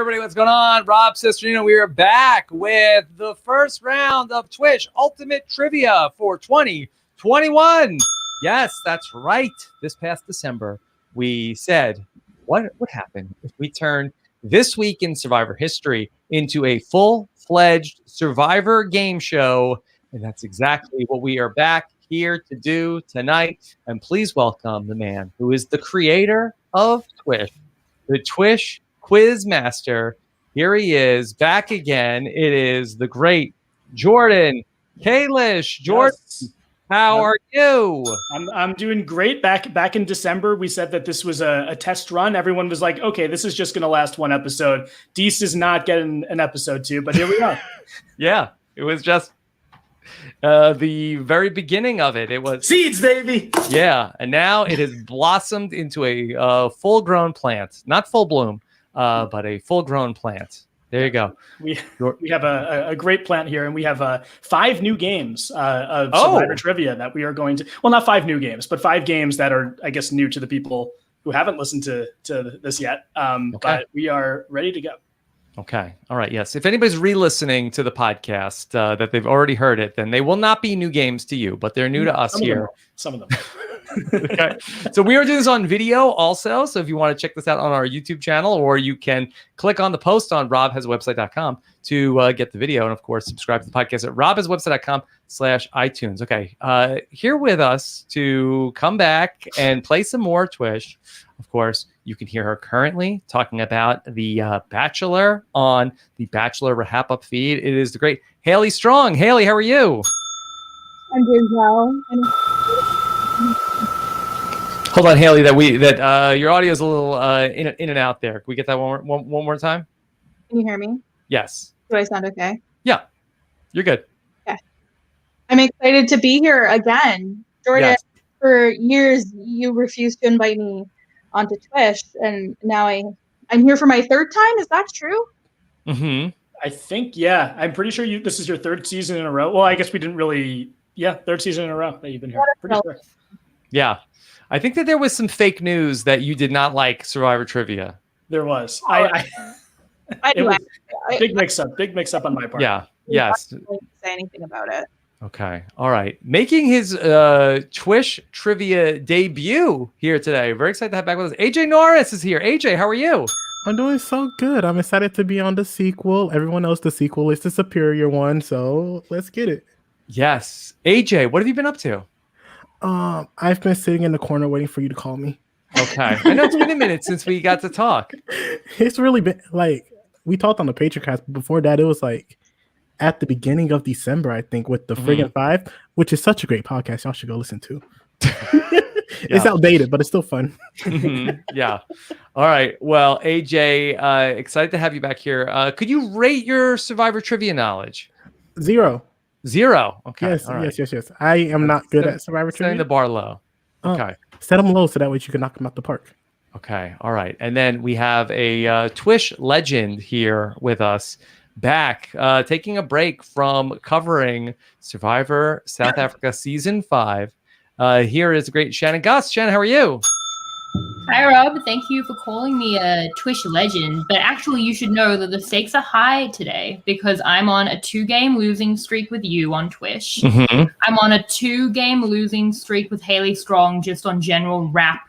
everybody, what's going on? Rob, Cesternino, we are back with the first round of TWISH Ultimate Trivia for 2021. Yes, that's right. This past December, we said, what would happen if we turn this week in Survivor history into a full-fledged Survivor game show? And that's exactly what we are back here to do tonight. And please welcome the man who is the creator of TWISH, the TWISH Quiz Master. Here he is, back again. It is the great Jordan Kalish. Jordan, yes. How are you? I'm doing great. Back in December, we said that this was a test run. Everyone was like, okay, this is just going to last one episode. Deese is not getting an episode 2, but here we are. Yeah, it was just the very beginning of it. It was seeds, baby. Yeah, and now it has blossomed into a full-grown plant. Not full bloom, but a full-grown plant. There you go. We have a great plant here, and we have 5 new games of Survivor Trivia that we are going to. Well, not 5 new games, but 5 games that are, I guess, new to the people who haven't listened to this yet. Okay. But we are ready to go. Okay. All right. Yes. If anybody's re-listening to the podcast that they've already heard it, then they will not be new games to you, but they're new to us here. Some of them. Okay. So we are doing this on video also. So if you want to check this out on our YouTube channel, or you can click on the post on robhasawebsite.com to get the video. And of course, subscribe to the podcast at robhasawebsite.com/iTunes. Okay. Here with us to come back and play some more TWISH. Of course, you can hear her currently talking about the Bachelor on the Bachelor RHAPup feed. It is the great Haley Strong. Haley, how are you? I'm doing well. Hold on, Haley. That your audio is a little in and out there. Can we get that one more time? Can you hear me? Yes. Do I sound okay? Yeah, you're good. Okay. I'm excited to be here again, Jordan. Yes. For years, you refused to invite me onto TWISH, and now I'm here for my 3rd time. Is that true? Mm-hmm. I think, yeah. I'm pretty sure this is your 3rd season in a row. Well, I guess we didn't really. Yeah, 3rd season in a row that you've been here. Pretty sure. Yeah. I think that there was some fake news that you did not like Survivor Trivia. There was. It was big mix-up on my part. Yeah. Yes. I didn't say anything about it. Okay. All right. Making his TWISH Trivia debut here today. Very excited to have back with us. AJ Norris is here. AJ, how are you? I'm doing so good. I'm excited to be on the sequel. Everyone knows the sequel is the superior one, so let's get it. Yes. AJ, what have you been up to? I've been sitting in the corner waiting for you to call me. Okay. I know it's been a minute since we got to talk. It's really been like we talked on the Patreon. Before that, it was like at the beginning of December, I think, with the Friggin' 5, which is such a great podcast. Y'all should go listen to. It's outdated, but it's still fun. Yeah. All right. Well, AJ, excited to have you back here. Could you rate your Survivor Trivia knowledge? 0. 0. Okay. Yes, all right. yes. I am not good at Survivor Trivia. Setting the bar low. Okay. Set them low so that way you can knock them out the park. Okay. All right. And then we have a TWISH legend here with us, back, taking a break from covering Survivor South Africa Season 5. Here is the great Shannon Guss. Shannon, how are you? Hi, Rob. Thank you for calling me a TWISH legend. But actually, you should know that the stakes are high today because I'm on a 2-game losing streak with you on TWISH. Mm-hmm. I'm on a 2-game losing streak with Haley Strong just on general RHAP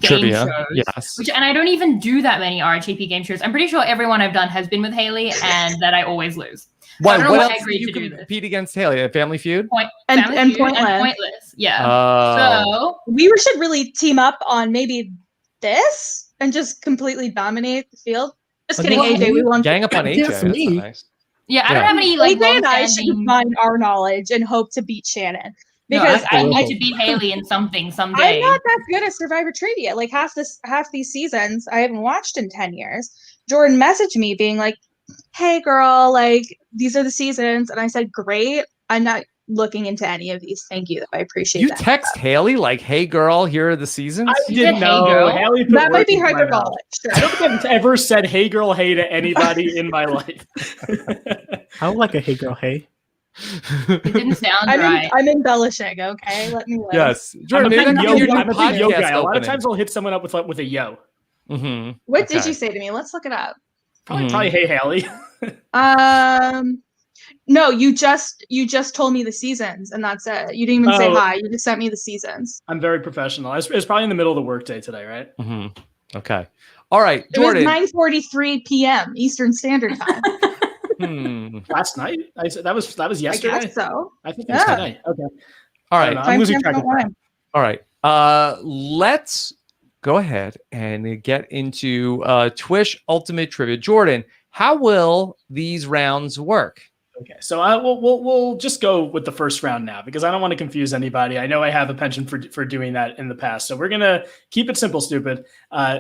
game Trivia. shows. Yes. And I don't even do that many RHAP game shows. I'm pretty sure everyone I've done has been with Haley and that I always lose. Why? What What else else do you to do compete against Haley? A Family Feud? And Pointless. Yeah. So we should really team up on maybe this and just completely dominate the field. Just kidding, AJ. We won't gang up on AJ. That's me. Nice. yeah, I don't have any like AJ and I should combine our knowledge and hope to beat Shannon. Because I need to beat Haley in something someday. I'm not that good at Survivor Trivia. Like half these seasons I haven't watched in 10 years. Jordan messaged me being like, hey girl, like these are the seasons. And I said, great. I'm not looking into any of these. Thank you. I appreciate You that. text Haley like, hey girl, here are the seasons? I didn't know. Hey girl. Haley That might be hyperbolic. Sure. I don't think I've ever said hey girl, hey to anybody in my life. I would like a hey girl, hey. It didn't sound right. I'm embellishing, okay? Let me live. Yes. Jordan, maybe I'm that a can be your big new yo podcast guy. A lot of opening. times I'll hit someone up with a yo. Mm-hmm. What did you say to me? Let's look it up. Probably Hey Haley. No, you just told me the seasons, and that's it. You didn't even say hi. You just sent me the seasons. I'm very professional. It's probably in the middle of the workday today, right? Okay. All right, Jordan. It was 9:43 p.m. Eastern Standard Time. Last night? That was yesterday. I guess so. I think it was today. Okay. All right. I'm losing track of time. All right. Let's go ahead and get into TWISH Ultimate Trivia. Jordan, how will these rounds work? Okay, so we'll just go with the first round now because I don't want to confuse anybody. I know I have a penchant for doing that in the past, so we're gonna keep it simple, stupid.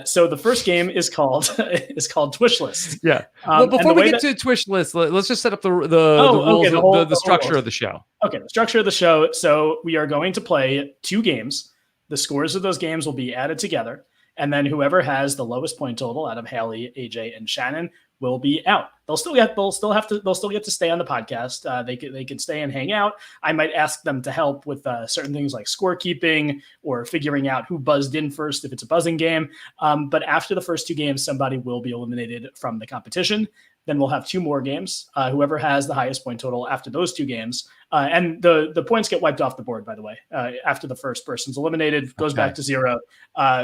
So the first game is called TWISH List. Yeah. Well, before we get to TWISH List, let's just set up the rules, the structure of the show. Okay, the structure of the show. So we are going to play 2 games. The scores of those games will be added together, and then whoever has the lowest point total out of Haley, AJ, and Shannon will be out. They'll still get to stay on the podcast. They can stay and hang out. I might ask them to help with certain things like scorekeeping or figuring out who buzzed in first if it's a buzzing game. But after the first 2 games, somebody will be eliminated from the competition. Then we'll have 2 more games. Whoever has the highest point total after those 2 games, and the points get wiped off the board, by the way. After the first person's eliminated, goes back to 0.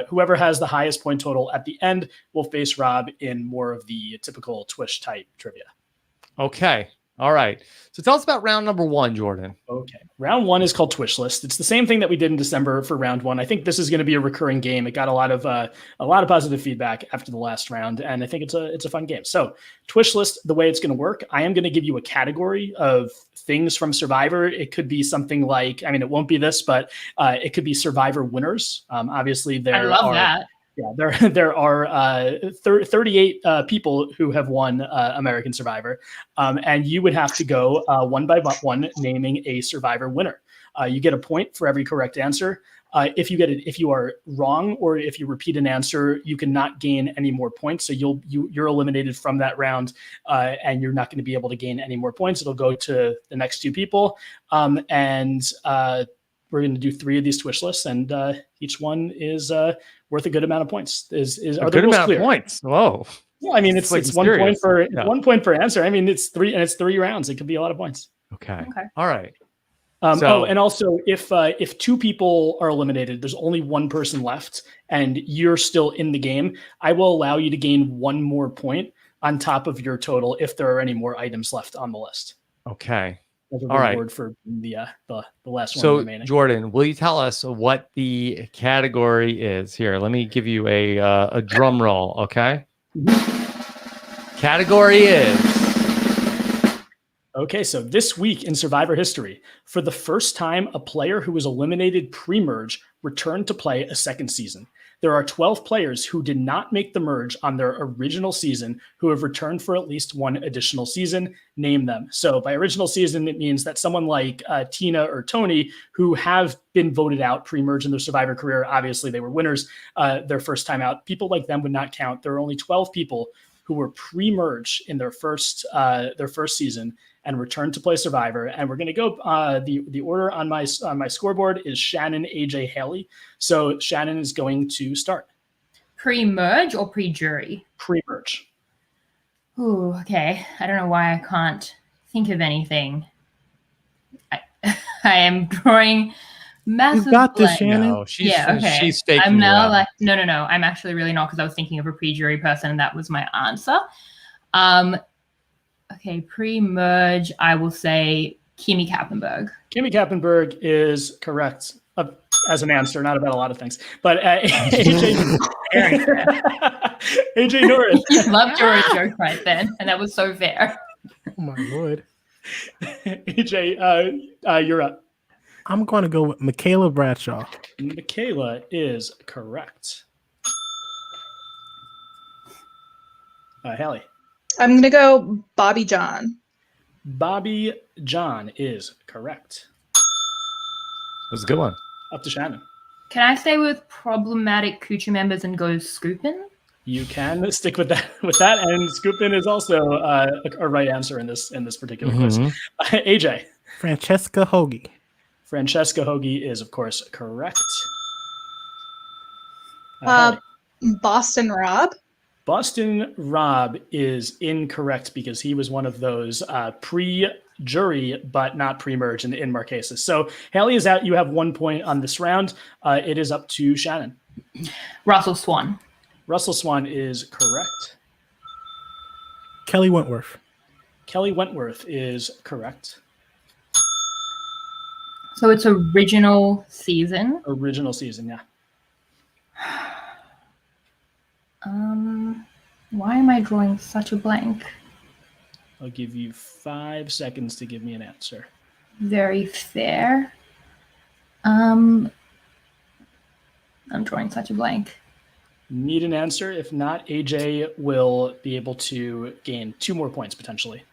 Whoever has the highest point total at the end will face Rob in more of the typical TWISH type trivia. Okay. All right. So tell us about round number 1, Jordan. Okay. Round 1 is called TWISH List. It's the same thing that we did in December for round 1. I think this is going to be a recurring game. It got a lot of positive feedback after the last round, and I think it's a fun game. So TWISH List, the way it's going to work, I am going to give you a category of things from Survivor. It could be something like, it won't be this, but it could be Survivor winners. Obviously, I love that. Yeah, there are 38 people who have won American Survivor, and you would have to go one by one naming a Survivor winner. You get a point for every correct answer. If you are wrong or if you repeat an answer, you cannot gain any more points. So you're eliminated from that round, and you're not going to be able to gain any more points. It'll go to the next 2 people, and we're going to do 3 of these TWISH lists, and each one is worth a good amount of points. Are a good amount of points? Whoa! Well, it's 1 point for 1 point per answer. It's 3, and it's 3 rounds. It could be a lot of points. Okay. All right. And also, if 2 people are eliminated, there's only 1 person left, and you're still in the game, I will allow you to gain 1 more point on top of your total if there are any more items left on the list. Okay. All right. For the last one remaining. Jordan, will you tell us what the category is? Here, let me give you a drum roll, okay? Category is... Okay, so this week in Survivor history, for the first time, a player who was eliminated pre-merge returned to play a second season. There are 12 players who did not make the merge on their original season who have returned for at least 1 additional season. Name them. So by original season, it means that someone like Tina or Tony, who have been voted out pre-merge in their Survivor career, obviously they were winners their first time out. People like them would not count. There are only 12 people who were pre-merge in their first season and returned to play Survivor. And we're going to go, the order on my scoreboard is Shannon, AJ, Haley. So Shannon is going to start. Pre-merge or pre-jury? Pre-merge. Ooh, okay. I don't know why I can't think of anything. I am drawing massive. You got this, blank. Shannon. No, she's faking. I'm now like, no. I'm actually really not, because I was thinking of a pre-jury person, and that was my answer. Okay, pre-merge, I will say Kimi Kappenberg. Kimi Kappenberg is correct as an answer, not about a lot of things. But AJ Norris. You loved your joke right then, and that was so fair. Oh my lord. AJ, you're up. I'm going to go with Michaela Bradshaw. Michaela is correct. Haley. I'm going to go Bobby John. Bobby John is correct. That was a good one. Up to Shannon. Can I stay with problematic Kucha members and go Scoopin? You can stick with that, and Scoopin is also a right answer in this particular quiz. AJ. Francesca Hoagie. Francesca Hoagie is, of course, correct. Boston Rob. Boston Rob is incorrect because he was one of those pre-jury but not pre-merge in Marquesas. So Haley is out. You have 1 point on this round. It is up to Shannon. Russell Swan. Russell Swan is correct. Kelly Wentworth. Kelly Wentworth is correct. So it's original season. Original season, yeah. Why am I drawing such a blank? I'll give you 5 seconds to give me an answer. Very fair. I'm drawing such a blank. Need an answer. If not, AJ will be able to gain 2 more points potentially.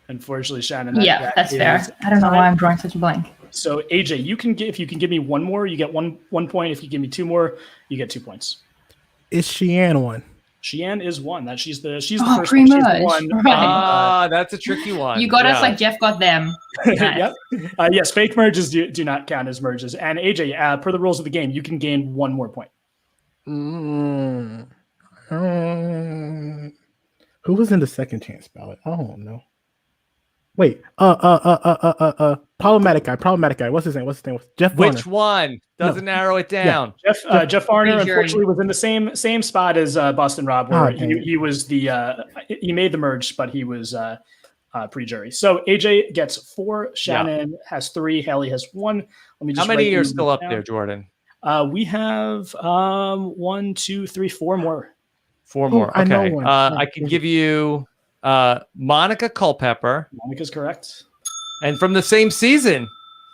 Unfortunately, Shannon. That's fair. I don't know why I'm drawing such a blank. So AJ, if you can give me 1 more, you get one point. If you give me 2 more, you get 2 points. Is Sheehan one? Sheehan is 1. That she's the first pre-merge. one. She's the one. Right. That's a tricky one. You got us like Jeff got them. Nice. Yep. Yes, fake merges do not count as merges. And AJ, per the rules of the game, you can gain 1 more point. Who was in the second chance ballot? I don't know. Wait, problematic guy. What's his name? Jeff Varner. Which one? Doesn't narrow it down. Yeah. Jeff Varner, Pre-jury. unfortunately, was in the same spot as Boston Rob, where he was he made the merge, but he was pre-jury. So AJ gets 4, Shannon has 3, Haley has 1. Let me just. How many are still up there, Jordan? We have 1, 2, 3, 4 more. 4 more. Okay. I know one. I can give you Monica Culpepper. Monica's correct. And from the same season,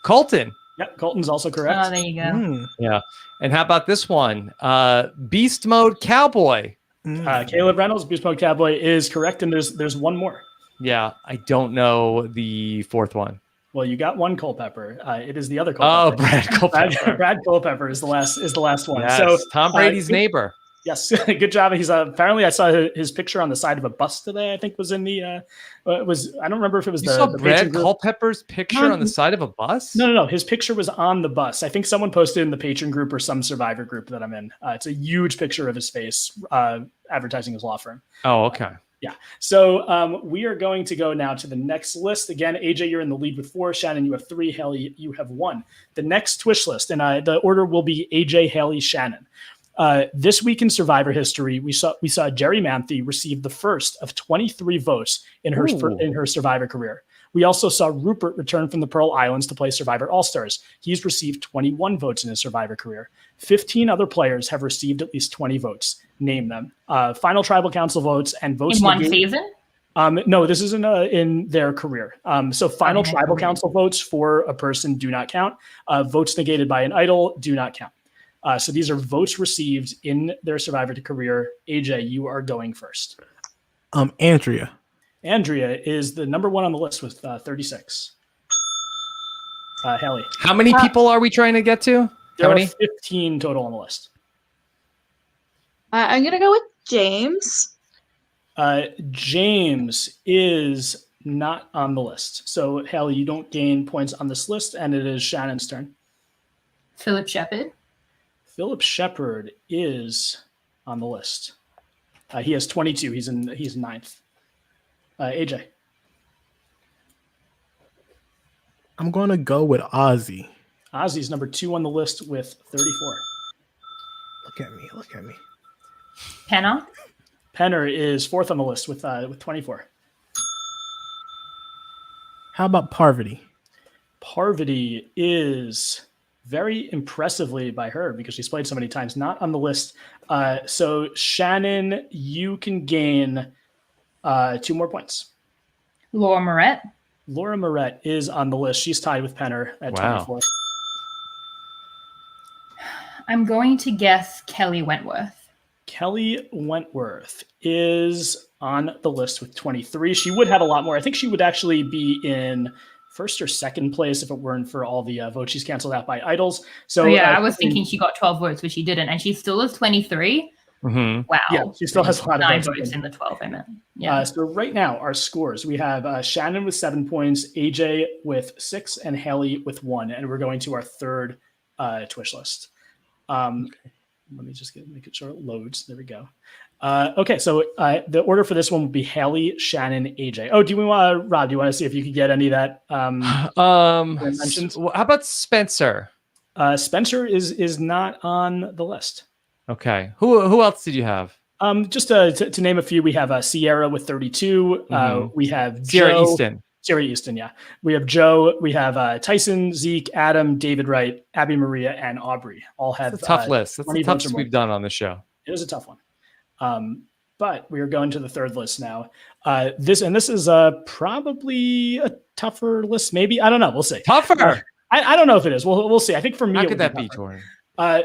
Colton. Yep, Colton's also correct. Oh, there you go. Yeah. And how about this one? Beast Mode Cowboy. Caleb Reynolds, Beast Mode Cowboy is correct, and there's 1 more. Yeah, I don't know the 4th one. Well, you got 1 Culpepper. It is the other Culpepper. Oh, Brad Culpepper. Brad Culpepper is the last one. Yes, So Tom Brady's neighbor. Yes, good job. He's apparently I saw his picture on the side of a bus today. I think was in the I don't remember if it was You saw Brad Culpepper's picture on the side of a bus? No. His picture was on the bus. I think someone posted in the patron group or some Survivor group that I'm in. It's a huge picture of his face advertising his law firm. Oh, okay. Yeah. So we are going to go now to the next list. Again, AJ, you're in the lead with 4. Shannon, you have 3. Haley, you have 1. The next Twish list, and the order will be AJ, Haley, Shannon. This week in Survivor history, we saw Jerry Manthe receive the first of 23 votes in her Survivor career. We also saw Rupert return from the Pearl Islands to play Survivor All-Stars. He's received 21 votes in his Survivor career. 15 other players have received at least 20 votes. Name them. Final Tribal Council votes and votes in one season. No, this isn't in their career. So final Tribal Council votes for a person do not count. Votes negated by an idol do not count. So these are votes received in their Survivor career. AJ, you are going first. Andrea. Andrea is the number 1 on the list with 36. Haley. How many people are we trying to get to? There are 15 total on the list. I'm going to go with James. James is not on the list. So, Haley, you don't gain points on this list, and it is Shannon's turn. Philip Shepard. Philip Shepard is on the list. He has 22. He's 9th. AJ. I'm going to go with Ozzy. Ozzy's number 2 on the list with 34. Look at me. Penna. Penner is 4th on the list with 24. How about Parvati? Parvati is very impressively by her because she's played so many times, not on the list. So Shannon, you can gain 2 more points. Laura Moret. Laura Moret is on the list. She's tied with Penner at 24. I'm going to guess Kelly Wentworth. Kelly Wentworth is on the list with 23. She would have a lot more. I think she would actually be in 1st or 2nd place if it weren't for all the votes she's canceled out by idols. So I was thinking she got 12 votes, but she didn't, and she still is 23. Mm-hmm. Wow. Yeah, she still has a lot of 9 votes in the 12. I meant. Yeah. So right now our scores: we have Shannon with 7 points, AJ with 6, and Haley with 1, and we're going to our 3rd Twish list. Let me just make it sure it loads. There we go. Okay, so the order for this one will be Haley, Shannon, AJ. Oh, Rob? Do you want to see if you could get any of that? Mentioned? How about Spencer? Spencer is not on the list. Okay. Who else did you have? Just to name a few, we have Sierra with 32. We have Sierra Easton. Sierra Easton, yeah. We have Joe. We have Tyson, Zeke, Adam, David Wright, Abby Maria, and Aubrey. All have That's a tough list. That's the toughest we've done on the show. It is a tough one. But we are going to the third list now. This is probably a tougher list. Maybe, I don't know. We'll see. Tougher. I don't know if it is. We'll see. I think for me, how could that be, Jordan?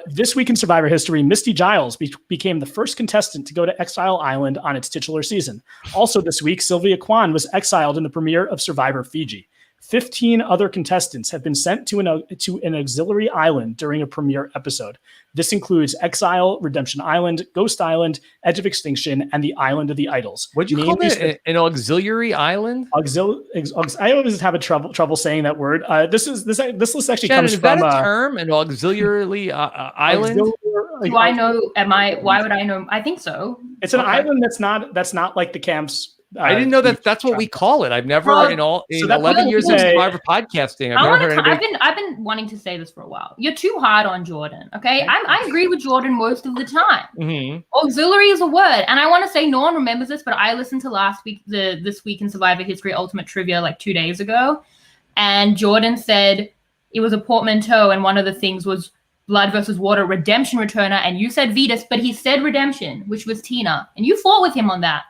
This week in Survivor history, Misty Giles became the first contestant to go to Exile Island on its titular season. Also this week, Sylvia Kwan was exiled in the premiere of Survivor Fiji. 15 other contestants have been sent to an auxiliary island during a premiere episode. This includes Exile, Redemption Island, Ghost Island, Edge of Extinction, and the Island of the Idols. What'd you call it? An auxiliary island? I always have a trouble saying that word. This list actually Shannon, comes is from that a term? An auxiliary island? Do I know? Why would I know? I think so. It's an island that's not like the camps. I didn't know that's what we call it. I've never in 11 years of Survivor podcasting. I've been wanting to say this for a while. You're too hard on Jordan. Okay, I agree with Jordan most of the time. Mm-hmm. Auxiliary is a word, and I want to say no one remembers this, but I listened to this week in Survivor History Ultimate Trivia like 2 days ago, and Jordan said it was a portmanteau, and one of the things was blood versus water, redemption returner, and you said Vetus, but he said redemption, which was Tina, and you fought with him on that.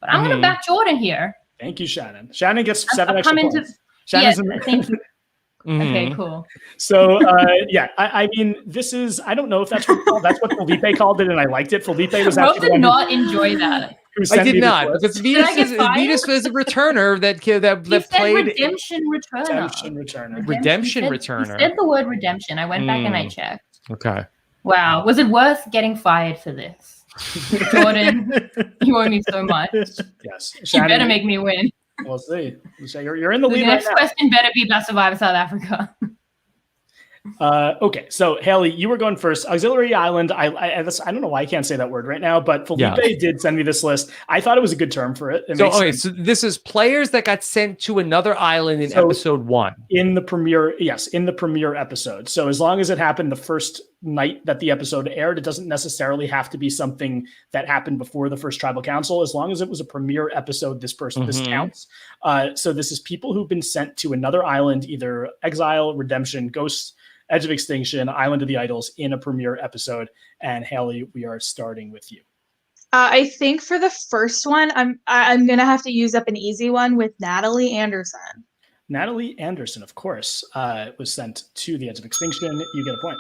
But I'm going to back Jordan here. Thank you, Shannon. Shannon gets 7 extra points. Thank you. Okay, cool. So, I mean, this is, I don't know if that's what Felipe called it, and I liked it. Felipe was actually did not enjoy that. I did not, because Vetus was a returner that played redemption returner. Redemption returner. He said the word redemption. I went back and I checked. Okay. Wow. Was it worth getting fired for this? Jordan, you owe me so much. Yes. You better make me win. We'll see. You're in the lead. The next question better be Best Survivor South Africa. Okay, so Haley, you were going first. Auxiliary Island. I don't know why I can't say that word right now, but Felipe did send me this list. I thought it was a good term for it. So this is players that got sent to another island in episode 1. In the premiere, yes, in the premiere episode. So as long as it happened the first night that the episode aired, it doesn't necessarily have to be something that happened before the first tribal council. As long as it was a premiere episode, this counts. So this is people who've been sent to another island, either Exile, Redemption, Ghost, Edge of Extinction, Island of the Idols in a premiere episode. And Haley, we are starting with you. I think for the first one, I'm gonna have to use up an easy one with Natalie Anderson. Natalie Anderson, of course, was sent to the Edge of Extinction. You get a point.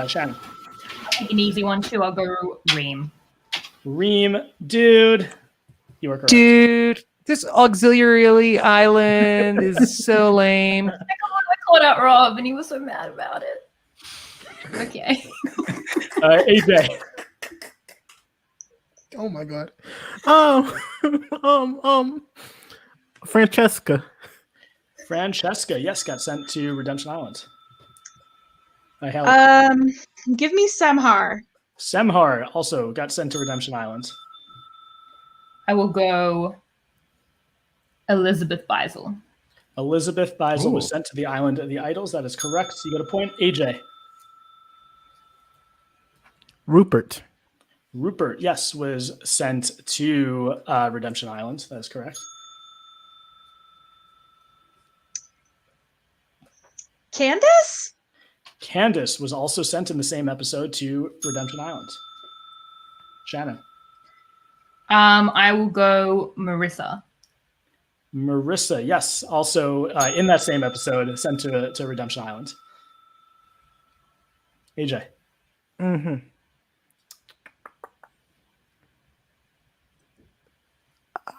Shannon. I'll take an easy one too. I'll go Reem. Reem, dude. You are correct. Dude, this auxiliary island is so lame. I called out Rob and he was so mad about it. Okay. AJ. Oh my god. Francesca. Francesca, yes, got sent to Redemption Island. Give me Semhar. Semhar also got sent to Redemption Island. I will go Elizabeth Beisel. Elizabeth Beisel was sent to the Island of the Idols. That is correct. You get a point. AJ. Rupert, yes, was sent to Redemption Island. That is correct. Candace was also sent in the same episode to Redemption Island. Shannon. I will go Marissa. Marissa, yes, also in that same episode, sent to Redemption Island. AJ. Mm-hmm.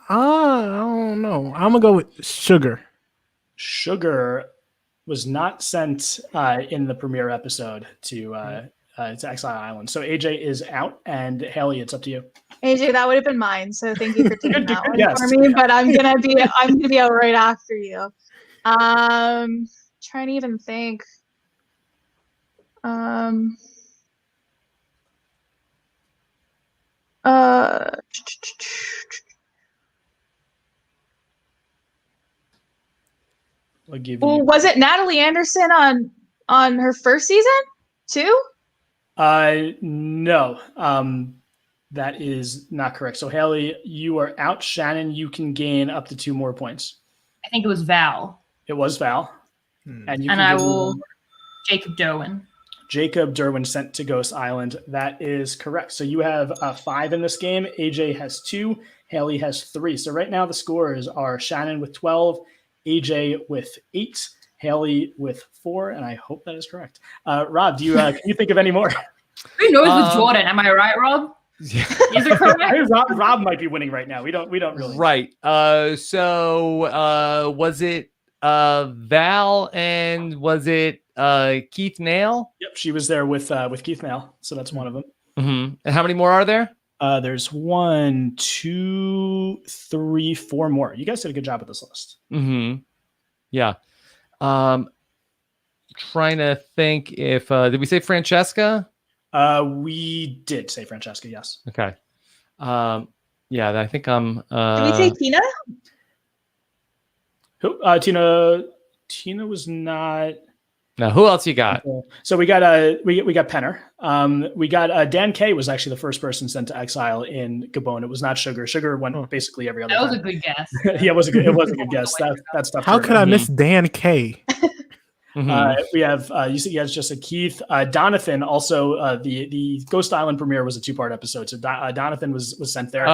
I don't know. I'm gonna go with Sugar. Sugar was not sent in the premiere episode to Exile Island. So AJ is out, and Haley, it's up to you. AJ, that would have been mine. So thank you for taking that one for me. But I'm gonna be out right after you. Trying to even think. Um. Uh. I'll give Well, you. was it Natalie Anderson on her first season too? No. That is not correct. So Haley, you are out. Shannon, you can gain up to 2 more points. I think it was Val. It was Val. And you And can I give me will one more. Jacob Derwin. Jacob Derwin sent to Ghost Island. That is correct. So you have 5 in this game. AJ has 2. Haley has 3. So right now the scores are Shannon with 12, AJ with 8, Haley with 4, and I hope that is correct. Rob, do you can you think of any more? Who knows with Jordan? Am I right, Rob? Yeah. Is it correct? Rob might be winning right now. We don't really. Right. So was it Val and was it Keith Nail? Yep, she was there with Keith Nail, so that's one of them. Mm-hmm. And how many more are there? There's 1, 2, 3, 4 more. You guys did a good job with this list. Mm-hmm. Yeah. Trying to think if did we say Francesca? We did say Francesca, yes. Okay. Yeah, I think I'm Did we say Tina? Who? Tina was not. now who else you got? So we got we got Penner. We got Dan K was actually the first person sent to exile in Gabon. It was not Sugar. Sugar went basically every other That was time. a good guess. Yeah, it was a good guess. That's tough. How to could I remember. miss Dan K? Mhm. We have you see, yes, just a Keith, Donathan. Also, the Ghost Island premiere was a 2-part episode, so Donathan was sent there.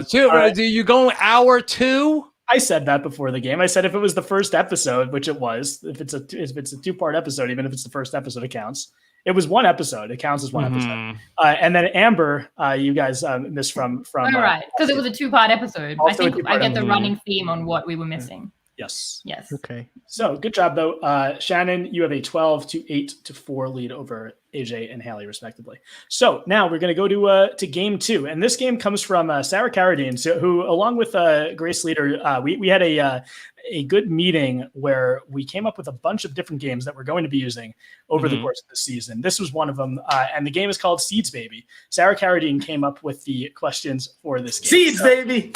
Do you go hour 2? I said that before the game. I said if it was the first episode, which it was, if it's a 2-part episode, even if it's the first episode, it counts. It was 1 episode. It counts as 1 episode. And then Amber, you guys missed from. All right, because it was a 2-part episode. I Also a think two-part I get the running theme on what we were missing. Yes. Yes. Okay. So good job though, Shannon. You have a 12-8-4 lead over AJ and Haley, respectively. So now we're going to go to game 2, and this game comes from Sarah Carradine, who, along with Grace Leader, we had a good meeting where we came up with a bunch of different games that we're going to be using over the course of the season. This was one of them, and the game is called Seeds Baby. Sarah Carradine came up with the questions for this game. Seeds, baby.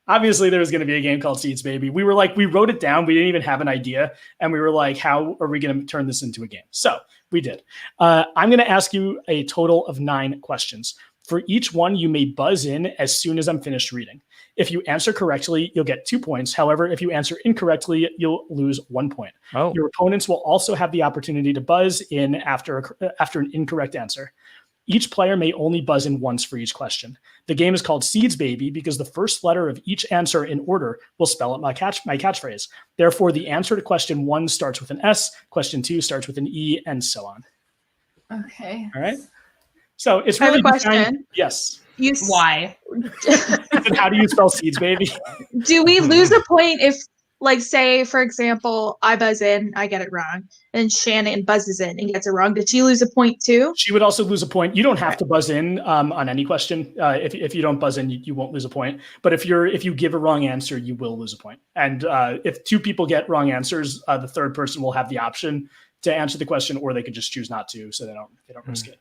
Obviously, there was going to be a game called Seeds Baby. We were like, we wrote it down. We didn't even have an idea. And we were like, how are we going to turn this into a game? So we did. I'm going to ask you a total of 9 questions. For each one, you may buzz in as soon as I'm finished reading. If you answer correctly, you'll get 2 points. However, if you answer incorrectly, you'll lose 1 point. Oh. Your opponents will also have the opportunity to buzz in after an incorrect answer. Each player may only buzz in once for each question. The game is called Seeds Baby because the first letter of each answer in order will spell out my catchphrase. Therefore, the answer to question 1 starts with an S, question 2 starts with an E, and so on. Okay. All right. So it's I have really a question. designed- Yes. Why? And how do you spell Seeds Baby? Do we lose a point if, like, say, for example, I buzz in, I get it wrong, and Shannon buzzes in and gets it wrong? Did she lose a point too? She would also lose a point. You don't have to buzz in on any question. If you don't buzz in, you won't lose a point. But if you give a wrong answer, you will lose a point. And if 2 people get wrong answers, the third person will have the option to answer the question, or they could just choose not to, so they don't risk it.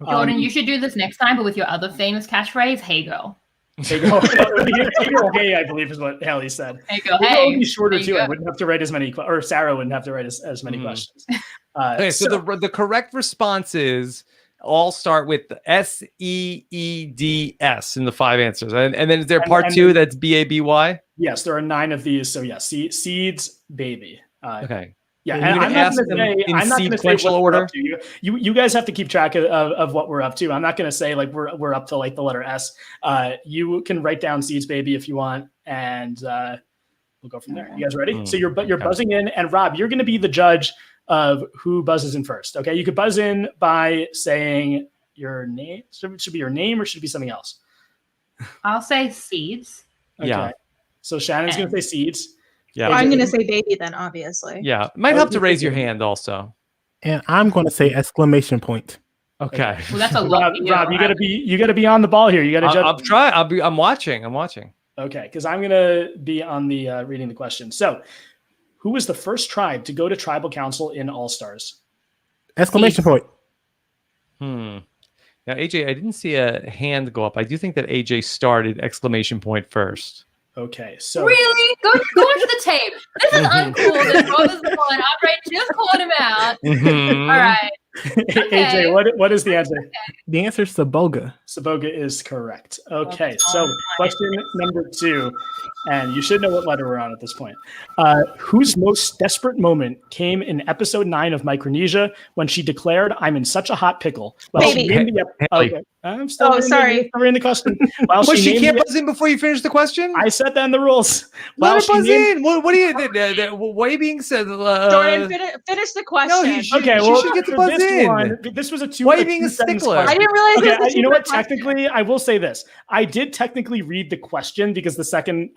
Jordan, you should do this next time, but with your other famous catchphrase, "Hey girl." Hey, go. Hey, I believe is what Haley said. Hey girl. It Hey. would be shorter There you too. I go. wouldn't have to write as many, or Sarah wouldn't have to write as many questions. Okay, so the correct responses all start with SEEDS in the 5 answers. And then is there part 2 that's BABY? Yes, there are 9 of these. So yes, Seeds Baby. Okay. Yeah, And and you're I'm gonna not ask going to them say in I'm not going to say sequential what we're order? up to. You guys have to keep track of what we're up to. I'm not going to say like we're up to like the letter S. You can write down Seeds Baby if you want, and we'll go from there. You guys ready? So you're buzzing in, and Rob, you're going to be the judge of who buzzes in first. Okay, you could buzz in by saying your name. Should be your name, or should it be something else? I'll say seeds. Okay. Yeah. So Shannon's going to say Seeds. Yeah. I'm going to say baby then, obviously. Yeah. Might help to raise your hand also. And I'm going to say exclamation point. Okay. Well, that's a lot. Rob, you gotta be on the ball here. You gotta judge. I'll try. I'm watching. Okay, because I'm gonna be on the reading the question. So, who was the first tribe to go to tribal council in All Stars? Exclamation point. Now, AJ, I didn't see a hand go up. I do think that AJ started exclamation point first. Okay, so Really? Go watch the tape. This is uncool. This Rob is the one. Outright just called him out. Mhm. All right. AJ, what is the answer? The answer is Saboga. Saboga is correct. Okay, so question number 2, and you should know what letter we're on at this point. Whose most desperate moment came in episode 9 of Micronesia when she declared, "I'm in such a hot pickle"? Baby. Okay. I'm still sorry. in the question. While But she named can't the- buzz in before you finish the question? I said that in the rules. Let While her she buzz named- in. What are you? What are you being said? Jordan, finish the question. No, she Okay, should get to for buzz this in. one, this was a two. Why are you being a two-sentence stickler? I question. didn't realize Okay, it was a you know what? two-part question. Technically, I will say this. I did technically read the question because the second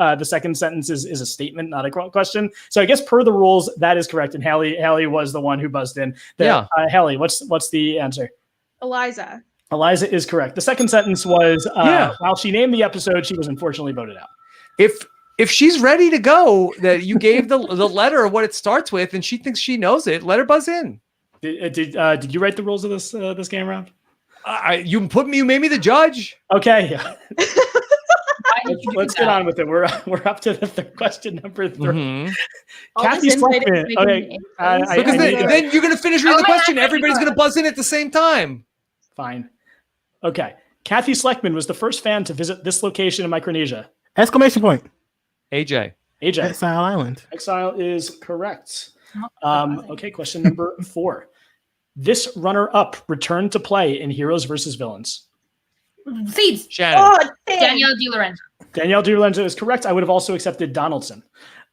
sentence is a statement, not a question. So I guess per the rules, that is correct. And Haley was the one who buzzed in. Haley, what's the answer? Eliza. Eliza is correct. The second sentence was, while she named the episode, she was unfortunately voted out. If she's ready to go, that you gave the letter of what it starts with, and she thinks she knows it, let her buzz in. Did you write the rules of this game, Rob? You made me the judge. Okay. Why did you do Let's that? get on with it. We're up to the third question number 3. Mhm. All Kathy this insight Sleckman. is Okay. making I Because need- then you're going to finish reading the Oh, yeah, question. I Everybody's think going to buzz in at the same time. Fine. Okay. Kathy Sleckman was the first fan to visit this location in Micronesia. Exclamation point. AJ. Exile Island. Exile is correct. Okay, question number 4. This runner-up returned to play in Heroes versus Villains. Seeds. Shannon. Oh, dang. Danielle DiLorenzo. Danielle DiLorenzo is correct. I would have also accepted Donaldson.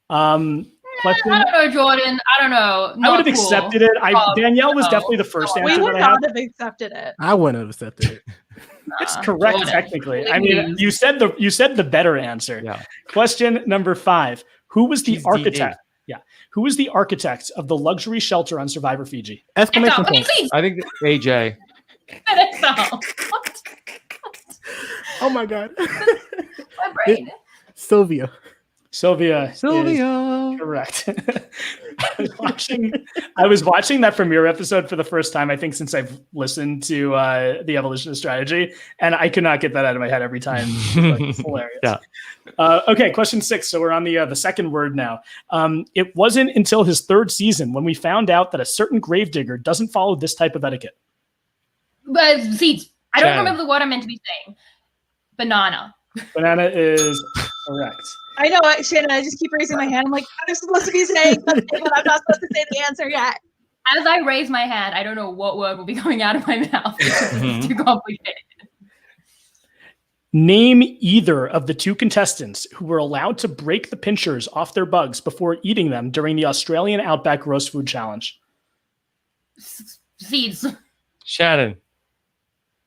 Question. I don't know, Jordan. I don't know. I would have Not cool. accepted it. Danielle was no. definitely the first We answer. We would that I had. not have accepted it. I wouldn't have accepted it. It's correct Jordan. technically. I Please. mean, you said the better answer. Yeah. Question number 5. Who was the She's architect? Who was the architect of the luxury shelter on Survivor Fiji? Exclamation Exile. point. Seeds. I think AJ. Exile. What? Oh my god. My brain. Sylvia. Sylvia. Is correct. I was watching that premiere episode for the first time, I think, since I've listened to the Evolution of Strategy, and I could not get that out of my head every time. It's hilarious. Yeah. Okay, question 6. So we're on the second word now. It wasn't until his 3rd season when we found out that a certain gravedigger doesn't follow this type of etiquette. But seeds. I don't Shannon. remember the word I meant to be saying. Banana. Banana is correct. I know, Shannon. I just keep raising my hand. I'm like, I'm supposed to be saying something, but I'm not supposed to say the answer yet. As I raise my hand, I don't know what word will be coming out of my mouth. It's too complicated. Name either of the 2 contestants who were allowed to break the pinchers off their bugs before eating them during the Australian Outback Roast Food Challenge. Seeds. Shannon.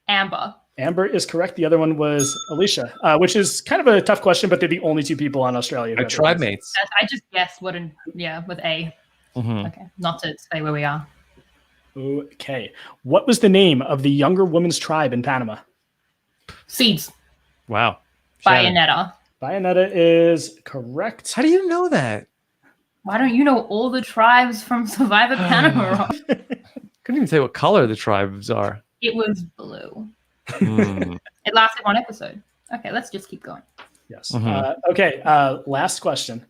Amber. Amber is correct. The other one was Alicia, which is kind of a tough question, but they're the only 2 people on Australia. who Our have tribe it. mates. I just guessed what with A. Mhm. Okay. Not to say where we are. Okay. What was the name of the younger women's tribe in Panama? Seeds. Wow. Shannon. Bayonetta. Bayonetta is correct. How do you know that? Why don't you know all the tribes from Survivor Panama? Couldn't even say what color the tribes are. It was blue. Hmm. It lasted 1 episode. Okay, let's just keep going. Yes. Mhm. Okay. Last question.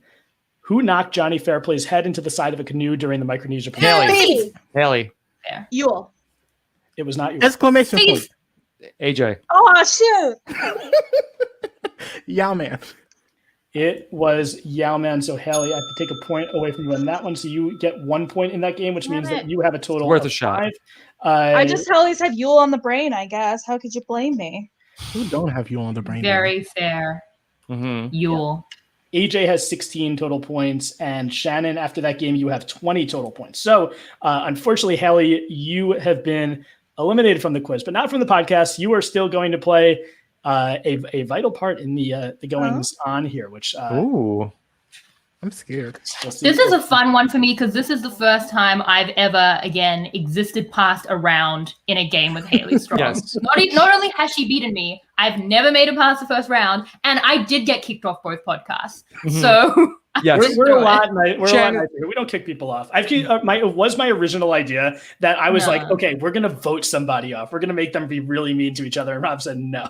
Who knocked Johnny Fairplay's head into the side of a canoe during the Micronesia premiere? Haley. Haley. Yule. It was not you. Exclamation point. Seeds. AJ. Oh, shoot. Yao Man. It was Yao Man. So Haley, I have to take a point away from you on that one. So you get 1 point in that game, which means that you have a total Worth of a shot. 5. I just always had Yule on the brain, I guess. How could you blame me? Who don't have you on the brain? Very fair. Mm-hmm. Yule. AJ has 16 total points, and Shannon, after that game, you have 20 total points. So, unfortunately, Haley, you have been eliminated from the quiz, but not from the podcast. You are still going to play a vital part in the goings on here, which Ooh. I'm scared. This is a fun one for me because this is the first time I've ever, again, existed past a round in a game with Haley Strong. Yes. Not only has she beaten me, I've never made it past the first round, and I did get kicked off both podcasts. Mhm. So Yes. We're a lot nicer. Shannon- We don't kick people off. It was my original idea that I was No. like, okay, we're gonna vote somebody off. We're gonna make them be really mean to each other. And Rob said no.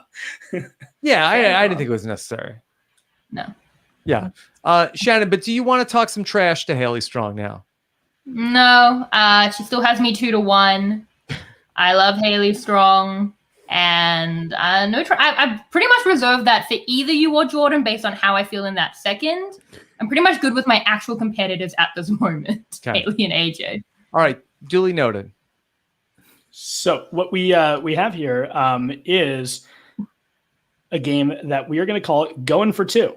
Yeah, I didn't think it was necessary. No. Yeah. Shannon, but do you want to talk some trash to Haley Strong now? No. She still has me 2-1. I love Haley Strong. And I pretty much reserved that for either you or Jordan based on how I feel in that second. I'm pretty much good with my actual competitors at this moment, Okay. Haley and AJ. All right, duly noted. So what we have here is a game that we are going to call Going for Two.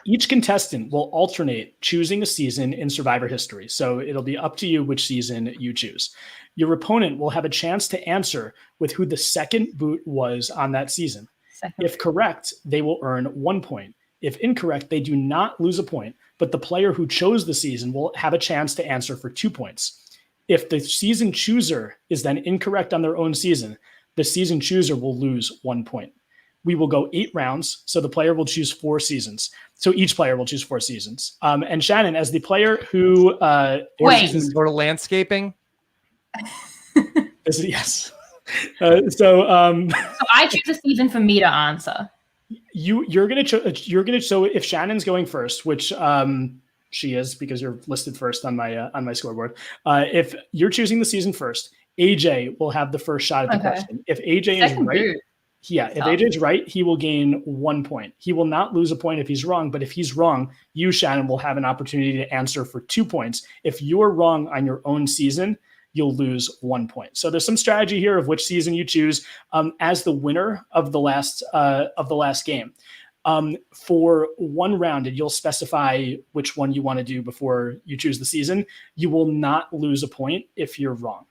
Each contestant will alternate choosing a season in Survivor history. So it'll be up to you which season you choose. Your opponent will have a chance to answer with who the second boot was on that season. If correct, they will earn 1 point. If incorrect, they do not lose a point, but the player who chose the season will have a chance to answer for 2 points. If the season chooser is then incorrect on their own season, the season chooser will lose 1 point. We will go 8 rounds, so the player will choose 4 seasons. So each player will choose 4 seasons. And Shannon, as the player who... 4 seasons for landscaping? Yes. So I choose a season for me to answer. You're gonna so if Shannon's going first, which she is because you're listed first on my scoreboard. If you're choosing the season first, AJ will have the first shot at the question. If AJ is right, if AJ is right, he will gain 1 point. He will not lose a point if he's wrong, but if he's wrong, you, Shannon, will have an opportunity to answer for 2 points. If you're wrong on your own season, you'll lose 1 point. So there's some strategy here of which season you choose as the winner of the last game. For 1 round, and you'll specify which one you want to do before you choose the season. You will not lose a point if you're wrong.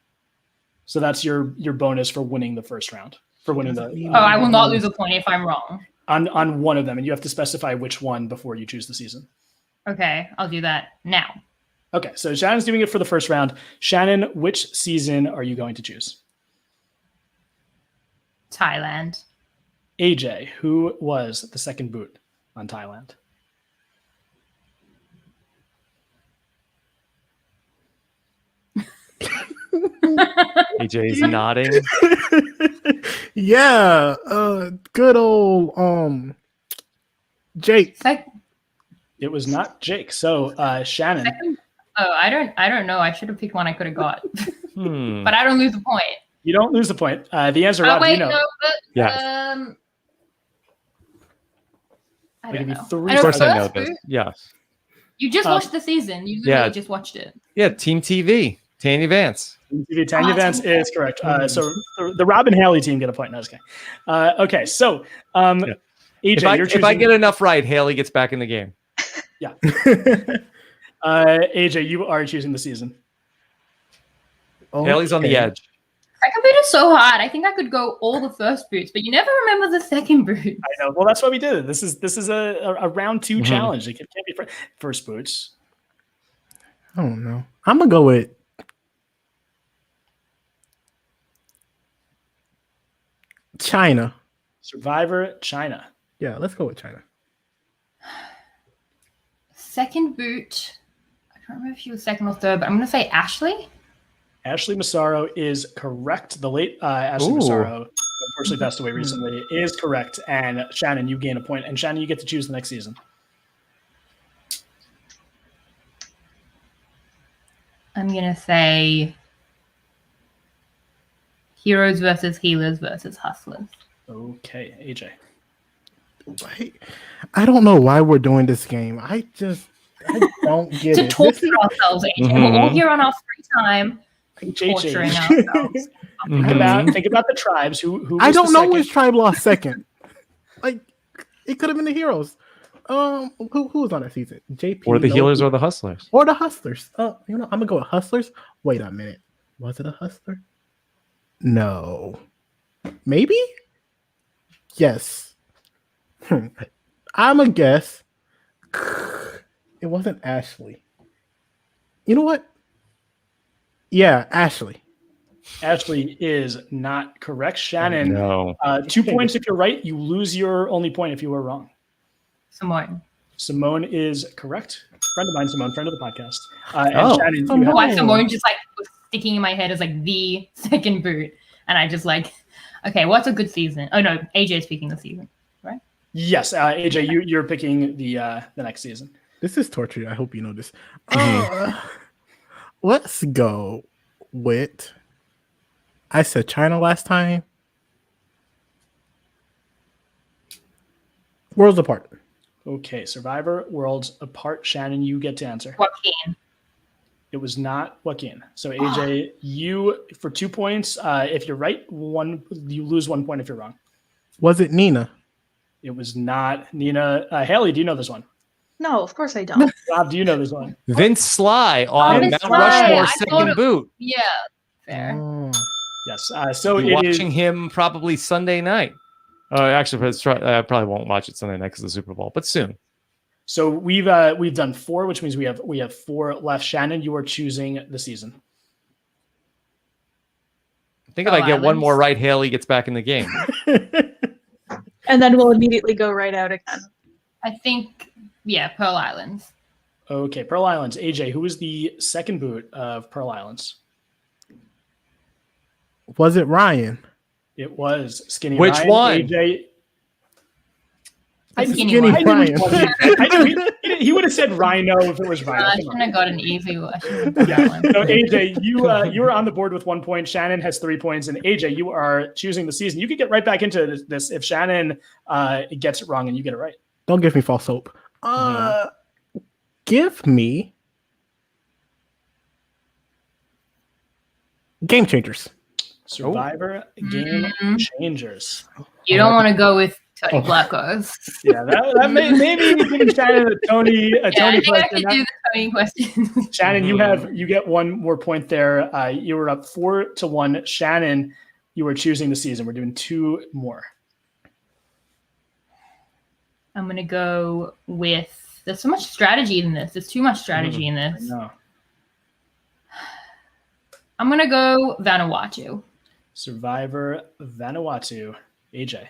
So that's your bonus for winning the first round. For winning the I will not lose a point if I'm wrong. On one of them, and you have to specify which one before you choose the season. Okay, I'll do that now. Okay, so Shannon's doing it for the first round. Shannon, which season are you going to choose? Thailand. AJ, who was the second boot on Thailand? AJ is nodding. Yeah, good old Jake. It was not Jake. So Shannon. I don't know. I should have picked one I could have got. But I don't lose a point. You don't lose the point. The answer, Rob, wait, you know. no, but, Yes. I don't know. Of course I know this. Yes. You just watched the season. You literally just watched it. Yeah, Team TV. Tanya Vance. Tanya Vance is correct. So the Rob and Haley team get a point. No, it's okay. Okay, so AJ, if I get enough right, Haley gets back in the game. Yeah. AJ, you are choosing the season. Haley's on the edge. Second boot is so hard. I think I could go all the first boots, but you never remember the second boot. I know. Well, that's why we did it. This is a round 2 challenge. It can't be first boots. I don't know. I'm gonna go with China. Survivor China. Yeah, let's go with China. Second boot. I don't remember if she was second or third, but I'm going to say Ashley. Ashley Massaro is correct. The late Ashley Massaro, who unfortunately passed away recently, is correct. And Shannon, you gain a point. And Shannon, you get to choose the next season. I'm going to say Heroes versus Healers versus Hustlers. Okay, AJ. I don't know why we're doing this game. I don't get to it. torture ourselves, AJ. We're all here on our free time. Torturing ourselves. Think about the tribes. Who I don't know which tribe lost second. Like, it could have been the Heroes. Who was on that season? JP or the Healers or the Hustlers. Or the Hustlers. I'm gonna go with Hustlers. Wait a minute. Was it a Hustler? No. Maybe? Yes. I'm a guess. It wasn't Ashley. You know what? Yeah, Ashley. Ashley is not correct. Shannon, no. 2 points if you're right. You lose your only point if you were wrong. Simone. Simone is correct. Friend of mine, Simone, friend of the podcast. And Shannon, you have Why Simone just like was sticking in my head as like the second boot, and I just like, okay, what's a good season? Oh no, AJ is picking the season, right? Yes, AJ, you're picking the next season. This is torture. I hope you know this. Let's go with. I said China last time. Worlds Apart. Okay, Survivor Worlds Apart. Shannon, you get to answer. Joaquin. It was not Joaquin. So AJ, you for 2 points. If you're right, you lose 1 point if you're wrong. Was it Nina? It was not Nina. Haley, do you know this one? No, of course I don't. Rob, do you know this one? Vince Sly on Vince Mount Sly. Rushmore I second thought boot. Yeah, fair. Oh. Yes. So Be it is. watching him probably Sunday night. Actually, I probably won't watch it Sunday night because of the Super Bowl, but soon. So we've done 4, which means we have 4 left. Shannon, you are choosing the season. I think if I get one more right, Haley gets back in the game. And then we'll immediately go right out again. I think, yeah, Pearl Islands. Okay, Pearl Islands. AJ, who is the second boot of Pearl Islands? Was it Ryan? It was Skinny Which Ryan. one? AJ. Skinny Ryan. He would have said Rhino if it was I Ryan. shouldn't have got an easy one. Yeah. So AJ, you are on the board with 1 point. Shannon has 3 points, and AJ, you are choosing the season. You could get right back into this if Shannon gets it wrong and you get it right. Don't give me false hope. Give me Game Changers. Survivor Game Changers. You don't want to go with Tony Blackos. Yeah, that may be giving Shannon a Tony I think I question. could do the Tony question. Shannon, you get 1 more point there. You were up 4-1. Shannon, you were choosing the season. We're doing 2 more. I'm gonna go with. There's so much strategy in this. There's too much strategy in this. No. I'm gonna go Vanuatu. Survivor Vanuatu. AJ.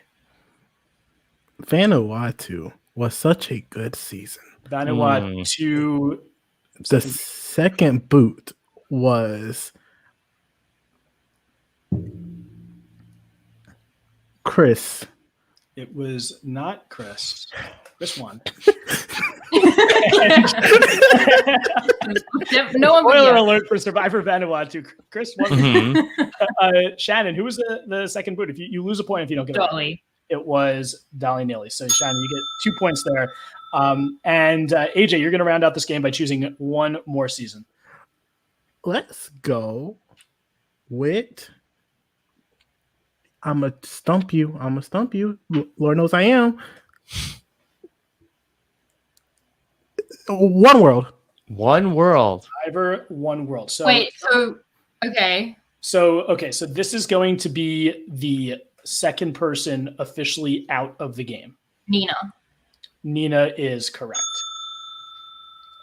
Vanuatu was such a good season. Vanuatu. The second boot was Chris. It was not Chris. Chris won. No one. Spoiler alert for Survivor Vanuatu. Chris won. Shannon, who was the second boot? If you lose a point if you don't get it right. Dolly. It was Dolly Neely. So Shannon, you get 2 points there. And AJ, you're going to round out this game by choosing 1 more season. Let's go with. I'm going to stump you. Lord knows I am. One World. One World. Survivor One World. So Wait, okay. So this is going to be the second person officially out of the game. Nina is correct.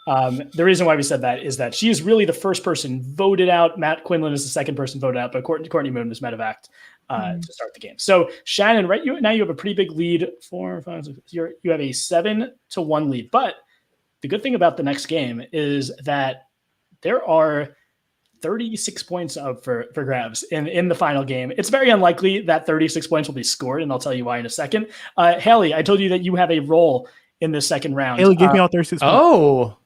The reason why we said that is that she is really the first person voted out. Matt Quinlan is the second person voted out, but Courtney Moon was medevac to start the game. So Shannon, right? You have a pretty big lead. 4, 5, 6, you have a 7-1 lead. But the good thing about the next game is that there are 36 points up for grabs in the final game. It's very unlikely that 36 points will be scored, and I'll tell you why in a second. Haley, I told you that you have a role in this second round. Haley, give me all 36 points. Oh.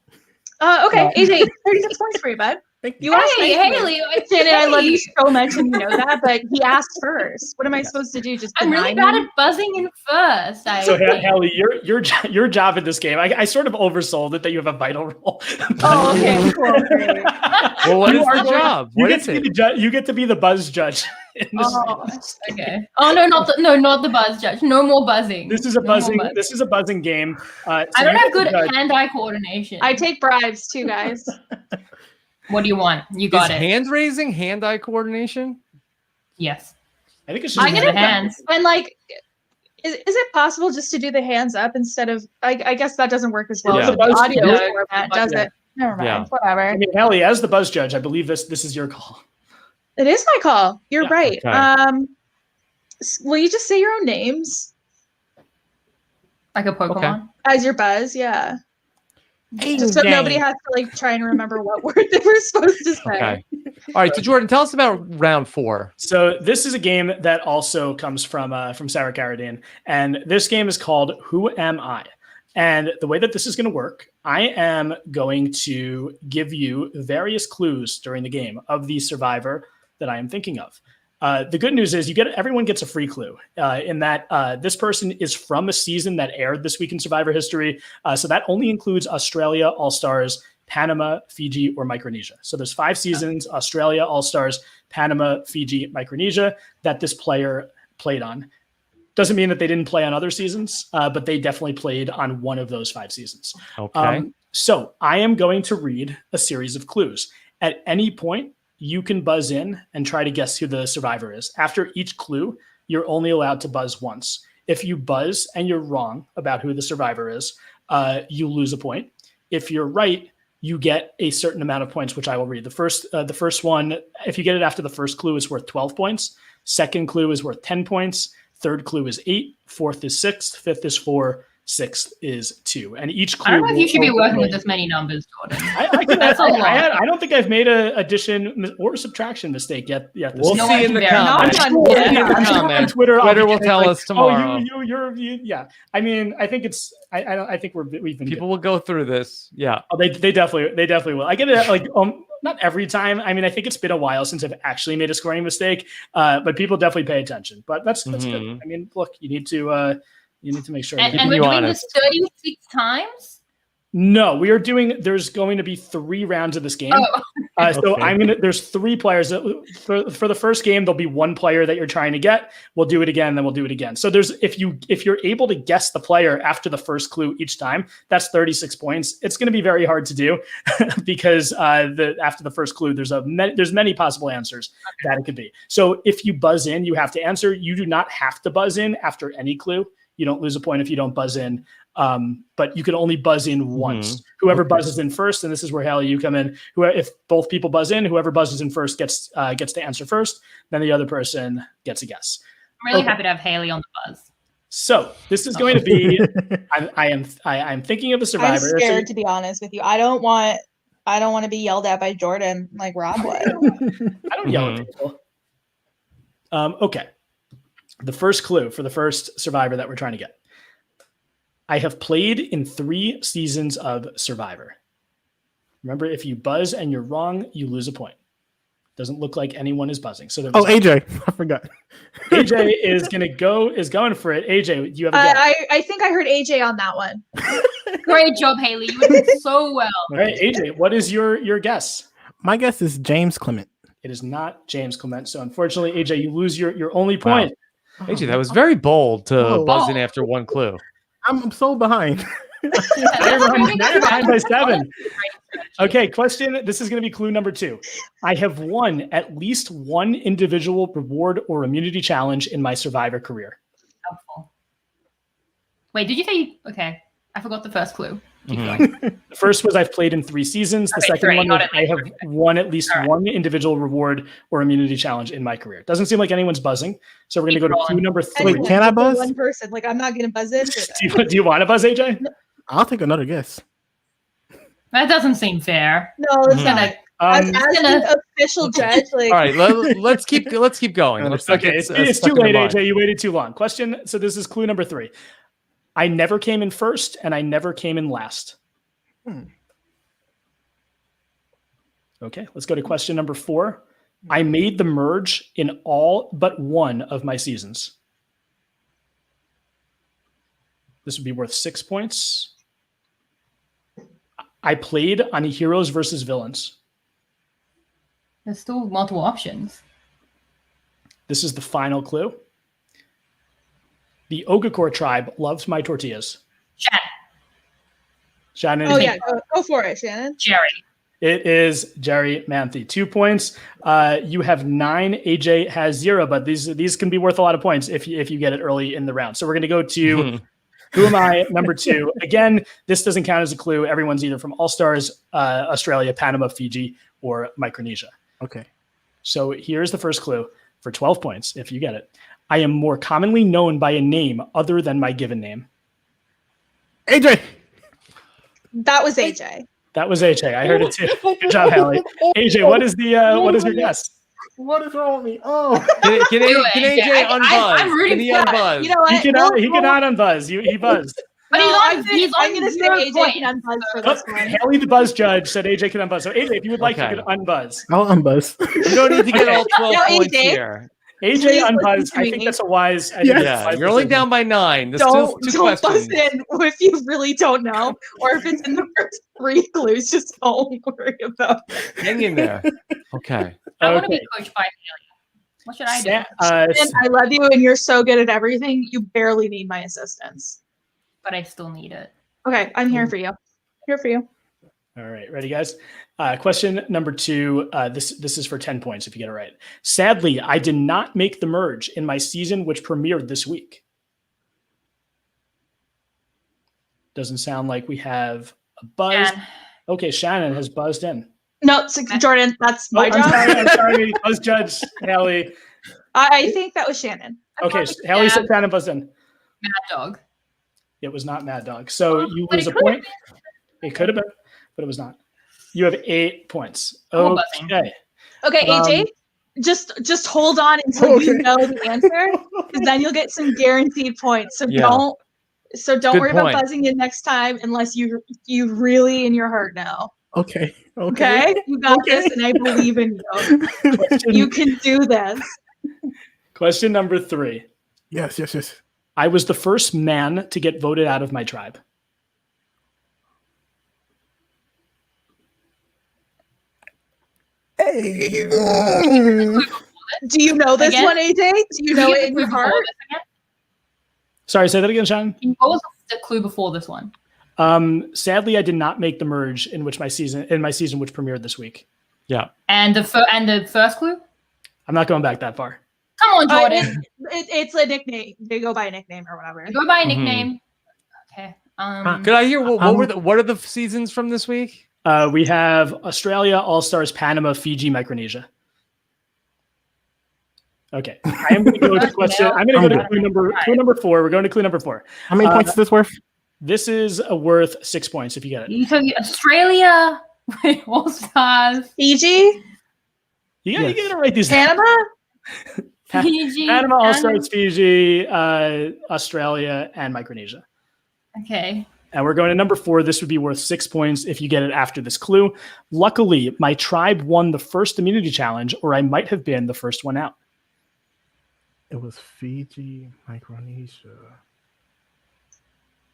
Okay, AJ, 36 points for you, bud. You asked Haley, Shannon, I love you so much, and you know that, but he asked first. What am I supposed to do? Just I'm really bad at buzzing in first. So Haley, your job in this game, I sort of oversold it that you have a vital role. Oh, okay, cool. Great. Well, what is the job? You get to be the buzz judge. Okay. Oh no, not the buzz judge. No more buzzing. This is a buzzing game. I don't have good hand-eye coordination. I take bribes too, guys. What do you want? You got it. Hand raising, hand-eye coordination? Yes. I think it's just the hands. And like, is it possible just to do the hands up instead of? I guess that doesn't work as well as the audio format, does it? Never mind. Whatever. I mean, Haley, as the buzz judge, I believe this is your call. It is my call. You're right. Okay. Will you just say your own names? Like a Pokemon. As your buzz, yeah. Dang. Just so nobody has to like try and remember what word they were supposed to say. Okay. All right. So Jordan, tell us about round 4. So this is a game that also comes from Sarah Carradine, and this game is called Who Am I? And the way that this is going to work, I am going to give you various clues during the game of the survivor that I am thinking of. The good news is everyone gets a free clue in that this person is from a season that aired this week in Survivor history. So that only includes Australia, All-Stars, Panama, Fiji, or Micronesia. So there's 5 seasons, Australia, All-Stars, Panama, Fiji, Micronesia, that this player played on. Doesn't mean that they didn't play on other seasons, but they definitely played on one of those 5 seasons. Okay. So I am going to read a series of clues. At any point, you can buzz in and try to guess who the survivor is. After each clue, you're only allowed to buzz once. If you buzz and you're wrong about who the survivor is, you lose a point. If you're right, you get a certain amount of points, which I will read. The first one, if you get it after the first clue, is worth 12 points. Second clue is worth 10 points. Third clue is 8. Fourth is 6. Fifth is 4. 6th is 2. And each clue. I don't know if you should be working with this many numbers, Jordan. That's a lot. I don't think I've made an addition or subtraction mistake yet. We'll No, see in the comments. Not on Twitter. Twitter will tell us tomorrow. Yeah. I mean, I think it's. I think we've been. People will go through this. Yeah. Oh, they definitely will. I get it like not every time. I mean, I think it's been a while since I've actually made a scoring mistake. But people definitely pay attention. But that's good. I mean, look, you need to make sure. And we're doing this 36 times? No, we are doing. There's going to be 3 rounds of this game. So there's 3 players. For the first game, there'll be 1 player that you're trying to get. We'll do it again, then we'll do it again. So if you're able to guess the player after the first clue each time, that's 36 points. It's going to be very hard to do because after the first clue, there's many possible answers that it could be. So if you buzz in, you have to answer. You do not have to buzz in after any clue. You don't lose a point if you don't buzz in. But you can only buzz in once. Whoever buzzes in first, and this is where Haley, you come in. If both people buzz in, whoever buzzes in first gets to answer first. Then the other person gets a guess. I'm really happy to have Haley on the buzz. So this is going to be. I'm thinking of a survivor. I'm scared, to be honest with you. I don't want to be yelled at by Jordan like Rob would. I don't yell at people. Okay. The first clue for the first survivor that we're trying to get. I have played in 3 seasons of Survivor. Remember, if you buzz and you're wrong, you lose a point. Doesn't look like anyone is buzzing. So AJ, I forgot. AJ is going for it. AJ, do you have a guess? I think I heard AJ on that one. Great job, Haley. You did so well. All right, AJ, what is your guess? My guess is James Clement. It is not James Clement. So unfortunately, AJ, you lose your only point. Wow. AJ, that was very bold to buzz in after 1 clue. I'm so behind. Now you're behind by 7. Okay, question. This is going to be clue number 2. I have won at least 1 individual reward or immunity challenge in my Survivor career. Helpful. Wait, did you say? Okay, I forgot the first clue. Keep going. The first was I've played in 3 seasons. The second one was I have won at least 1 individual reward or immunity challenge in my career. Doesn't seem like anyone's buzzing. So we're going to go to clue number 3. Wait, can I buzz? One person. Like, I'm not going to buzz in. Do you want to buzz, AJ? No. I'll take another guess. That doesn't seem fair. No, it's not. As an official judge, like. All right, let's keep going. Okay, it's too late, AJ. You waited too long. Question. So this is clue number 3. I never came in first, and I never came in last. Okay, let's go to question number 4. I made the merge in all but 1 of my seasons. This would be worth 6 points. I played on Heroes versus Villains. There's still multiple options. This is the final clue. The Ogakor tribe loves my tortillas. Shannon. Oh, yeah. Go for it, Shannon. Jerry. It is Jerry Manthe. 2 points. You have 9. AJ has 0, but these can be worth a lot of points if you get it early in the round. So we're going to go to Who Am I? Number 2. Again, this doesn't count as a clue. Everyone's either from All-Stars, Australia, Panama, Fiji, or Micronesia. Okay. So here's the first clue for 12 points if you get it. I am more commonly known by a name other than my given name. AJ. That was AJ. That was AJ. I heard it too. Good job, Haley. AJ, what is your guess? What is wrong with me? Oh, Can AJ unbuzz? I'm rooting Can he for it. unbuzz? You know what? He cannot unbuzz. He buzzed. But No, he's I'm on gonna say 0 AJ points. can unbuzz for Oh, this one. Haley, the buzz judge, said AJ can unbuzz. So AJ, if you would like, you Okay. can unbuzz. I'll unbuzz. You don't need to get all 12 No, points AJ. here. AJ Please unbuzz. listen to I think me. that's a wise. Yeah, you're only down by 9. There's still Don't 2 buzz questions. in if you really don't know, or if it's in the first 3 clues. Just don't worry about it. Hang in there. Okay. I want to Okay. be coached by Haley. What should I do? And I love you, and you're so good at everything. You barely need my assistance. But I still need it. Okay, I'm here for you. Here for you. All right, ready, guys? Question number 2. This is for 10 points if you get it right. Sadly, I did not make the merge in my season, which premiered this week. Doesn't sound like we have a buzz. And Okay, Shannon has buzzed in. No, Jordan, that's my job. I'm sorry. Buzz judge, Haley. I think that was Shannon. Okay, Haley said Shannon buzzed in. Mad Dog. It was not Mad Dog. So you But lose it a could point. It could have been, but it was not. You have 8 points. I'm buzzing. Okay. Okay, AJ, just hold on until you know the answer, because then you'll get some guaranteed points. So Yeah. don't Good worry point. about buzzing in next time unless you really in your heart know. Okay. Okay, you got this, and I believe in you. You can do this. Question number 3. Yes. I was the first man to get voted out of my tribe. Hey. Do you know this Again? one, AJ? Do you know it in your heart? Sorry, say that again, Shannon. What was the clue before this one? Sadly, I did not make the merge in my season which premiered this week. Yeah. And the first clue? I'm not going back that far. Come on, Jordan. It's a nickname. They go by a nickname or whatever. Go by a nickname. Okay. Could I hear what are the seasons from this week? We have Australia, All-Stars, Panama, Fiji, Micronesia. Okay. I am going to go to question. I'm going to go to clue number 4. We're going to clue number 4. How many points is this worth? This is worth 6 points if you get it. You took Australia, All Stars, Fiji, You got to write these down. Panama. Fiji, Panama, All-Stars, Fiji, Australia, and Micronesia. Okay. And we're going to number 4. This would be worth 6 points if you get it after this clue. Luckily, my tribe won the first immunity challenge, or I might have been the first one out. It was Fiji, Micronesia.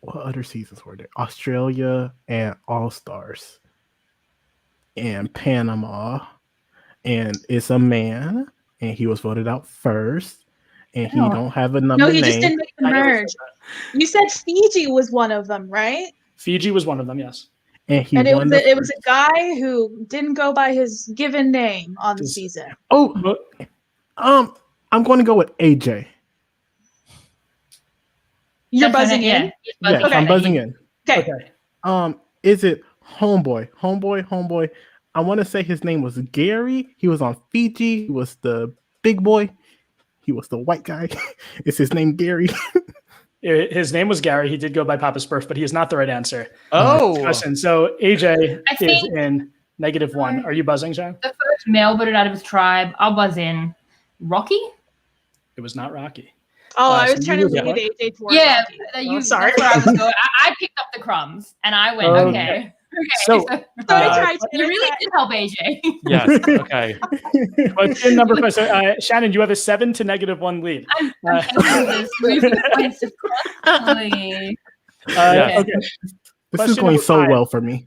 What other seasons were there? Australia and All Stars. And Panama. And it's a man. And he was voted out first. And he don't have a number No, he name. just didn't make the merge. You said Fiji was one of them, right? Fiji was one of them, yes. And it was a guy who didn't go by his given name on the season. Oh, I'm going to go with AJ. You're buzzing in? Yes, Okay. I'm buzzing in. Okay. Is it Homeboy? I want to say his name was Gary. He was on Fiji. He was the big boy. He was the white guy. Is his name Gary? His name was Gary. He did go by Papa Smurf, but he is not the right answer. Oh. Question. So AJ I is think- in -1. Are you buzzing, Sean? The first male voted out of his tribe. I'll buzz in. Rocky? It was not Rocky. Oh, I so was trying to you lead AJ towards Yeah. Rocky. Sorry. That's where I was going. I picked up the crumbs and I went, okay. So, You really did help AJ. Yes. Okay. question number 5. So, Shannon, you have a 7 to -1 lead. I'm taking this. Losing points is costly. Yeah. Okay. This is Question going number so 5. well for me.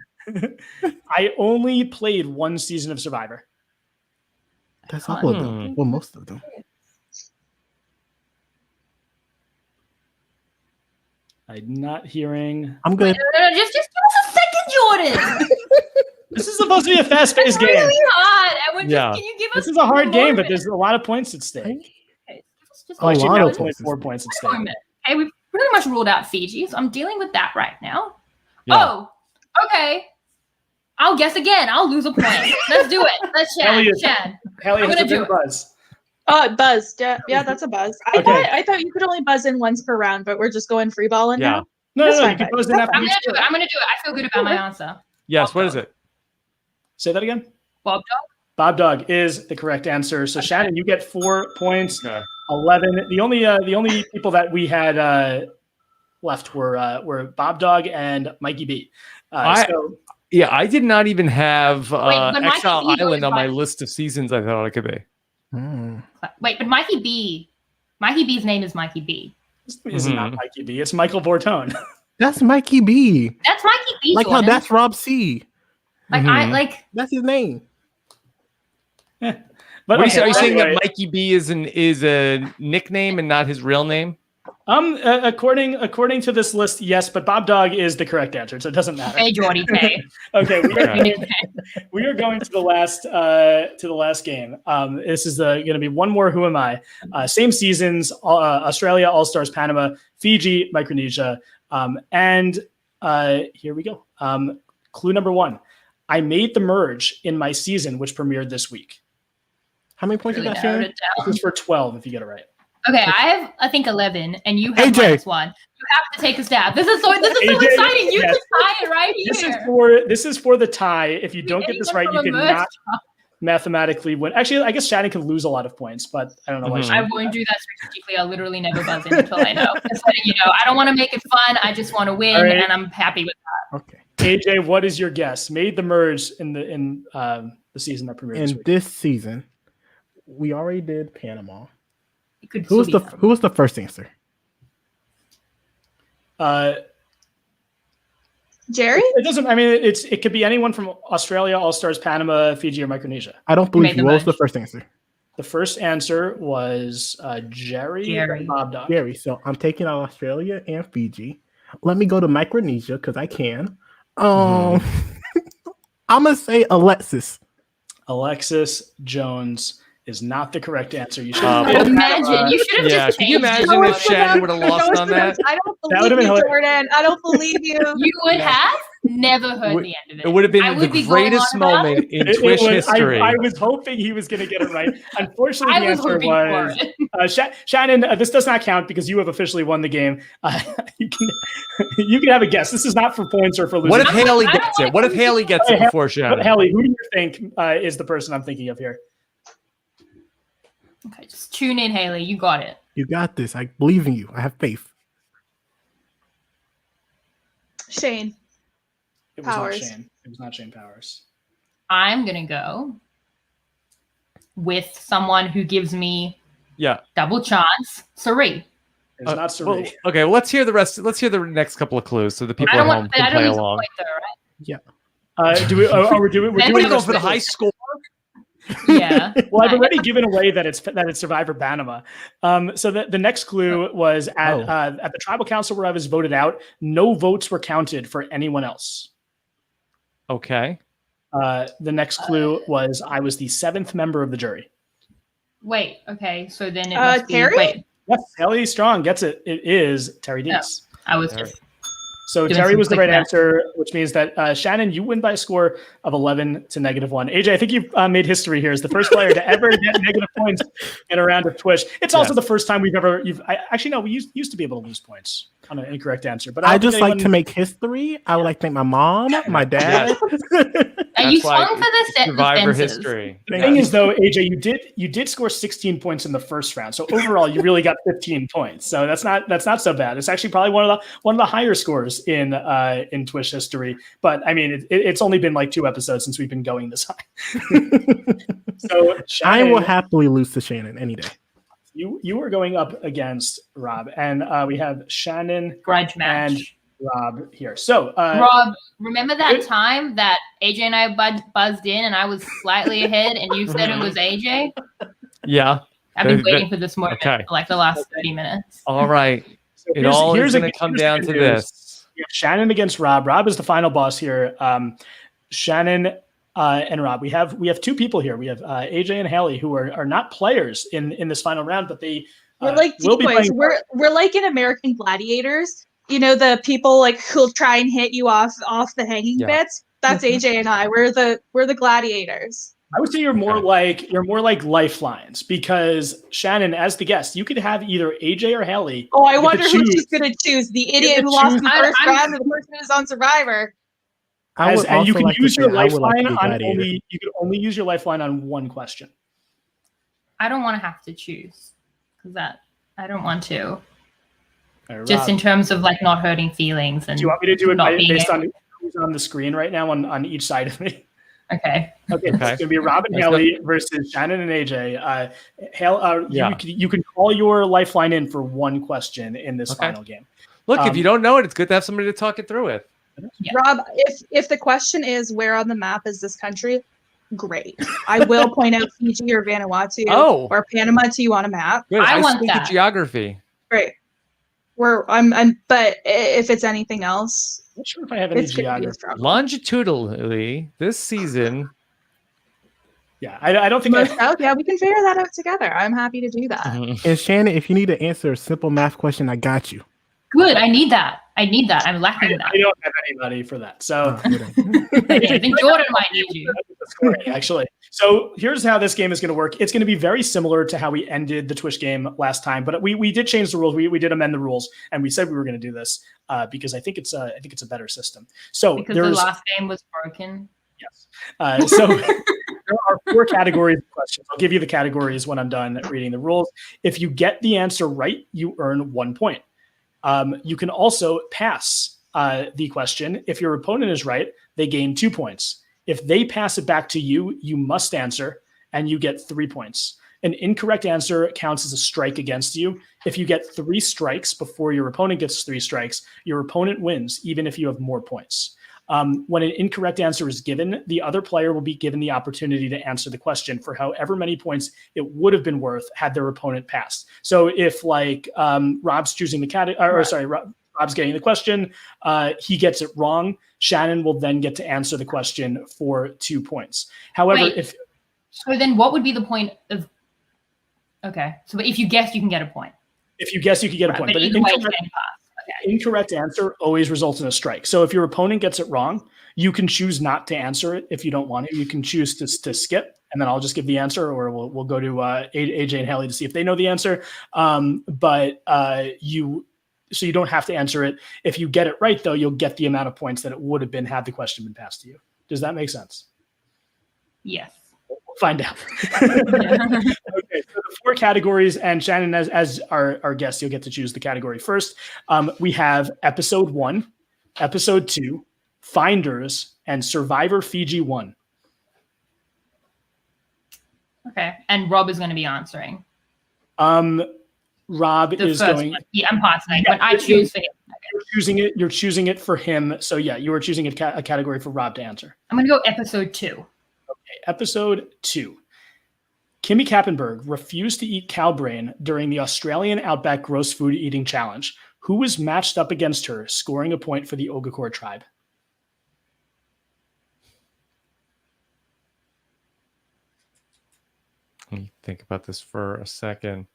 I only played 1 season of Survivor. That's all of them. Well, most of them. I'm not hearing. I'm good. No, just give us a second, Jordan. This is supposed to be a fast-paced game. Really hard. And we're just, Yeah. Can you give us This is a hard game, but moment? there's a lot of points at stake. Okay, give us just A lot one of moment. points. 4 points at One stake. minute. Okay, we've pretty much ruled out Fiji, so I'm dealing with that right now. Yeah. Oh, okay. I'll guess again. I'll lose a point. Let's do it. Let's Elliot. Chad. Haley I'm has gonna a do big it. buzz. Oh, it buzzed. Yeah, that's a buzz. Okay. I thought you could only buzz in once per round, but we're just going free balling Yeah. now. No, That's no, fine, you can guys. pose it after I'm you gonna do score. it. I'm gonna do it. I feel good about my answer. Yes. What is it? Say that again. Bob Dog. Bob Dog is the correct answer. So Shannon, you get 4 points. Okay. 11. The only people that we had left were Bob Dog and Mikey B. Yeah, I did not even have but Mikey Exile B Island goes on my by- list of seasons I thought it could be. Wait, but Mikey B's name is Mikey B. This is not Mikey B. It's Michael Bortone. That's Mikey B. That's Mikey B. Like how Jordan. that's Rob C. That's his name. But Are you saying anyway, that Mikey B is a nickname and not his real name? according to this list, yes, but Bob Dog is the correct answer, so it doesn't matter. Hey, Jordy K. Okay, we are going to the last game. This is going to be one more Who Am I? Same seasons: Australia, All Stars, Panama, Fiji, Micronesia, and here we go. Clue number 1: I made the merge in my season, which premiered this week. How many points Really you got, narrowed Sharon? it down. This is for 12 if you get it right. Okay, I have I think 11, and you have AJ. -1. You have to take a stab. This is so exciting. You yes. can tie it right here. This is for the tie. If you don't get this right, you cannot mathematically win. Actually, I guess Shannon can lose a lot of points, but I don't know why. I won't do that strategically. I'll literally never buzz in until I know. Just letting you know, I don't want to make it fun. I just want to win, right. and I'm happy with that. Okay. AJ, what is your guess? Made the merge in the season that premiered this In week. this season, we already did Panama. It could Who was still the be Who was the first answer? Jerry? It doesn't. I mean, it could be anyone from Australia, All Stars, Panama, Fiji, or Micronesia. I don't believe made you. the What was the match. first answer? The first answer was Jerry. Jerry. Bob Dog. Gary. So I'm taking out Australia and Fiji. Let me go to Micronesia because I can. I'm gonna say Alexis. Alexis Jones is not the correct answer. You should. Imagine you should have Yeah, just can you changed imagine it. if Shannon would have lost on that? I don't That would've believe been you, hilarious. Jordan. I don't believe you. You would have never heard Would- the end of it. It would have I been would the be going greatest on about moment in It Twish was- history. I was hoping he was going to get it right. Unfortunately, I the was answer hoping was for it. Shannon. This does not count because you have officially won the game. You can have a guess. This is not for points or for losing. What if Haley I don't gets it? wanna What if come Haley gets Hey, it before Shannon? But Haley, who do you think is the person I'm thinking of here? Okay, just tune in, Haley. You got it. You got this. I believe in you. I have faith. Shane. It was Powers. not Shane. It was not Shane Powers. I'm gonna go with someone who gives me Yeah. double chance. Sari. It was not Sari. Well, okay, well, let's hear the rest. Let's hear the next couple of clues so the people I at don't home want. can I play don't need to along. point though, right? Do we? We're doing. We're Then doing we Go this for the thing. high score. Yeah. Well, I've already given away that it's Survivor Panama. So the next clue was at the tribal council where I was voted out. No votes were counted for anyone else. Okay. The next clue was I was the 7th member of the jury. Wait. Okay. So then it must be. Terry? Wait. Yes, Haley Strong gets it. It is Terry Dees. I was Terry. just. So Doing Terry some was the quick right math. answer, which means that Shannon, you win by a score of 11 to -1. AJ, I think you've made history here as the first player to ever get negative points in a round of Twish. It's also the first time we used to be able to lose points on an incorrect answer. But I don't just think like anyone- to make history. I would like to thank my mom, my dad. Are you That's why swung for the Survivor fences? history. The thing is, though, AJ, you did score 16 points in the first round. So overall, you really got 15 points. So that's not so bad. It's actually probably one of the higher scores in Twish history. But I mean, it's only been like 2 episodes since we've been going this high. So I Shannon, will happily lose to Shannon any day. you are going up against Rob, and we have Shannon Grudge match. and Rob here. So Rob, remember that time that AJ and I buzzed in and I was slightly ahead and you said it was AJ? Yeah. I've been waiting for this moment Okay. for like the last 30 minutes. All right. so It all is here's going to come down the to good news. this. We have Shannon against Rob. Rob is the final boss here. Shannon and Rob. We have 2 people here. We have AJ and Haley who are not players in this final round, but they We're like will be decoys. playing. We're like in American Gladiators. You know, the people like who'll try and hit you off the hanging Yeah. bits. That's AJ and I. We're the gladiators. I would say you're more like lifelines, because Shannon, as the guest, you could have either AJ or Haley. Oh, I wonder who she's gonna choose. The idiot who lost in the first round, or the person who's on Survivor. And you can use your lifeline on only. You could only use your lifeline on one question. I don't want to have to choose because I don't want to. Right, just Rob, in terms of like not hurting feelings. And do you want me to do it based on who's on the screen right now on each side of me? Okay. It's going to be Rob and Haley versus Shannon and AJ. You can call your lifeline in for one question in this final game. Look, if you don't know it, it's good to have somebody to talk it through with. Yeah. Rob, if the question is where on the map is this country, great. I will point out Fiji or Vanuatu or Panama to you on a map. Good. I want that. Geography. Great. But if it's anything else, I'm not sure if I have any geography. Longitudinally, this season. Yeah, I don't think yeah, we can figure that out together. I'm happy to do that. And Shannon, if you need to answer a simple math question, I got you. Good. I need that. I'm lacking that. I don't have anybody for that. So I think Jordan might need you. Actually. So here's how this game is going to work. It's going to be very similar to how we ended the Twish game last time, but we did change the rules. We did amend the rules, and we said we were going to do this because I think it's a better system. So because the last game was broken. Yes. So there are 4 categories of questions. I'll give you the categories when I'm done reading the rules. If you get the answer right, you earn 1 point. You can also pass the question. If your opponent is right, they gain 2 points. If they pass it back to you, you must answer, and you get 3 points. An incorrect answer counts as a strike against you. If you get 3 strikes before your opponent gets 3 strikes, your opponent wins, even if you have more points. When an incorrect answer is given, the other player will be given the opportunity to answer the question for however many points it would have been worth had their opponent passed. So if Rob's choosing the category, Rob's getting the question, he gets it wrong, Shannon will then get to answer the question for 2 points. However, so then what would be the point of? Okay, so if you guess, you can get a point. If you guess, you can get a point. But incorrect answer always results in a strike. So if your opponent gets it wrong, you can choose not to answer it if you don't want to. You can choose to skip, and then I'll just give the answer, or we'll go to AJ and Haley to see if they know the answer. So you don't have to answer it. If you get it right, though, you'll get the amount of points that it would have been had the question been passed to you. Does that make sense? Yes. We'll find out. Okay, so the 4 categories, and Shannon, as our guest, you'll get to choose the category first. We have episode 1, episode 2, Finders, and Survivor Fiji 1. Okay, and Rob is going to be answering. Rob is going. Yeah, I'm passing. But I choose for him. Okay. You're choosing it for him. So yeah, you are choosing a category for Rob to answer. I'm going to go episode 2. Okay, episode 2. Kimmy Kappenberg refused to eat cow brain during the Australian Outback Gross Food Eating Challenge. Who was matched up against her, scoring a point for the Ogakor tribe? Let me think about this for a second.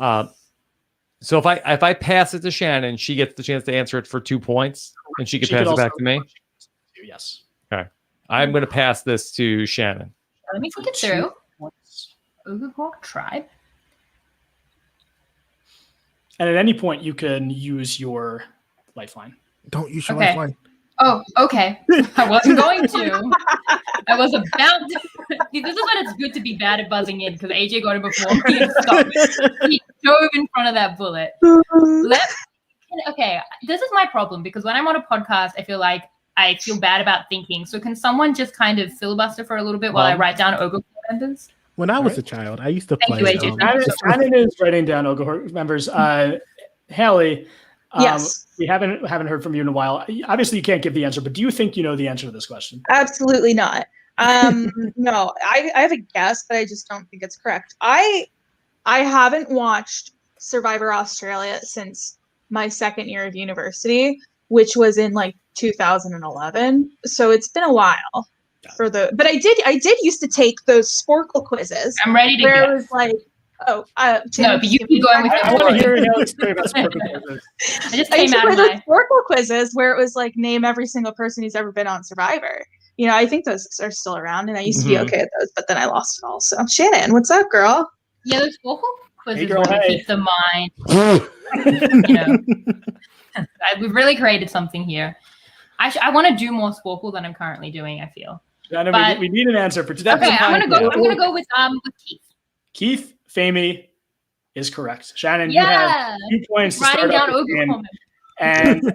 So if I pass it to Shannon, she gets the chance to answer it for 2 points, and she can pass it back to me. Yes. Okay. I'm going to pass this to Shannon. Let me think it through. Ogakor tribe. And at any point, you can use your lifeline. Don't use your lifeline. Oh, okay. I wasn't going to. I was about to. See, this is when it's good to be bad at buzzing in, because AJ got it before me and stopped. He dove in front of that bullet. Okay, this is my problem, because when I'm on a podcast, I feel bad about thinking. So can someone just kind of filibuster for a little bit while I write down Ogakor members? When I was a child, I used to play. Shannon is writing down Ogakor members. Haley, yes. We haven't heard from you in a while. Obviously, you can't give the answer, but do you think you know the answer to this question? Absolutely not. No, I have a guess, but I just don't think it's correct. I haven't watched Survivor Australia since my second year of university, which was in 2011. So it's been a while but I did used to take those Sporkle quizzes. I'm ready to where it was like, no, but you keep going with I want to hear Haley's story about Sporkle quizzes. I used to play those Sporkle quizzes where it was like, name every single person who's ever been on Survivor. You know, I think those are still around, and I used to be okay at those, but then I lost it all. So, Shannon, what's up, girl? Yeah, those Sporkle quizzes Hey, girl, really hey. keep the mind. You know, we've really created something here. I want to do more Sporkle than I'm currently doing. I feel. Shannon, But- we need an answer for today. Okay, I'm gonna go with Keith. Keith Famey is correct. Shannon, you Yeah, have 2 points to writing start down off the game. Oklahoma. And A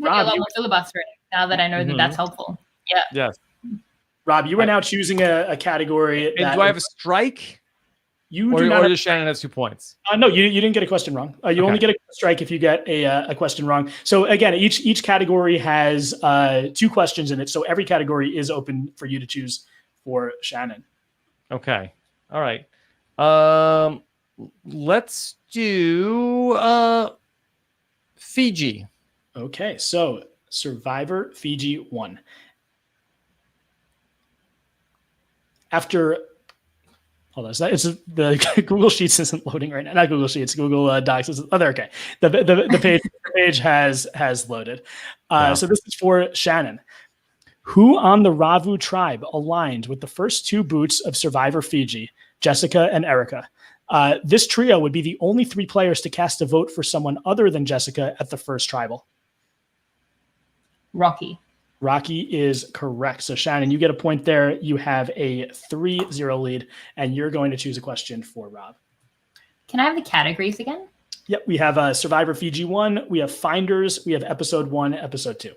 Rob, lot more filibustering now that I know that that's helpful. Yeah. Yes. Rob, you are now choosing a category. And do I have a strike? You Or, do not. or does Shannon have 2 points? No, you didn't get a question wrong. You only get a strike if you get a question wrong. So again, each category has 2 questions in it. So every category is open for you to choose for Shannon. Okay. All right. Let's do Fiji. Okay, so Survivor Fiji 1. Hold on, it's the Google Sheets isn't loading right now. Not Google Sheets, Google Docs. There, okay. The page has loaded. So this is for Shannon. Who on the Ravu tribe aligned with the first 2 boots of Survivor Fiji, Jessica and Erica? This trio would be the only 3 players to cast a vote for someone other than Jessica at the first tribal. Rocky is correct. So Shannon, you get a point there. You have a 3-0 lead, and you're going to choose a question for Rob. Can I have the categories again? Yep, we have Survivor Fiji 1, we have Finders, we have Episode 1, Episode 2.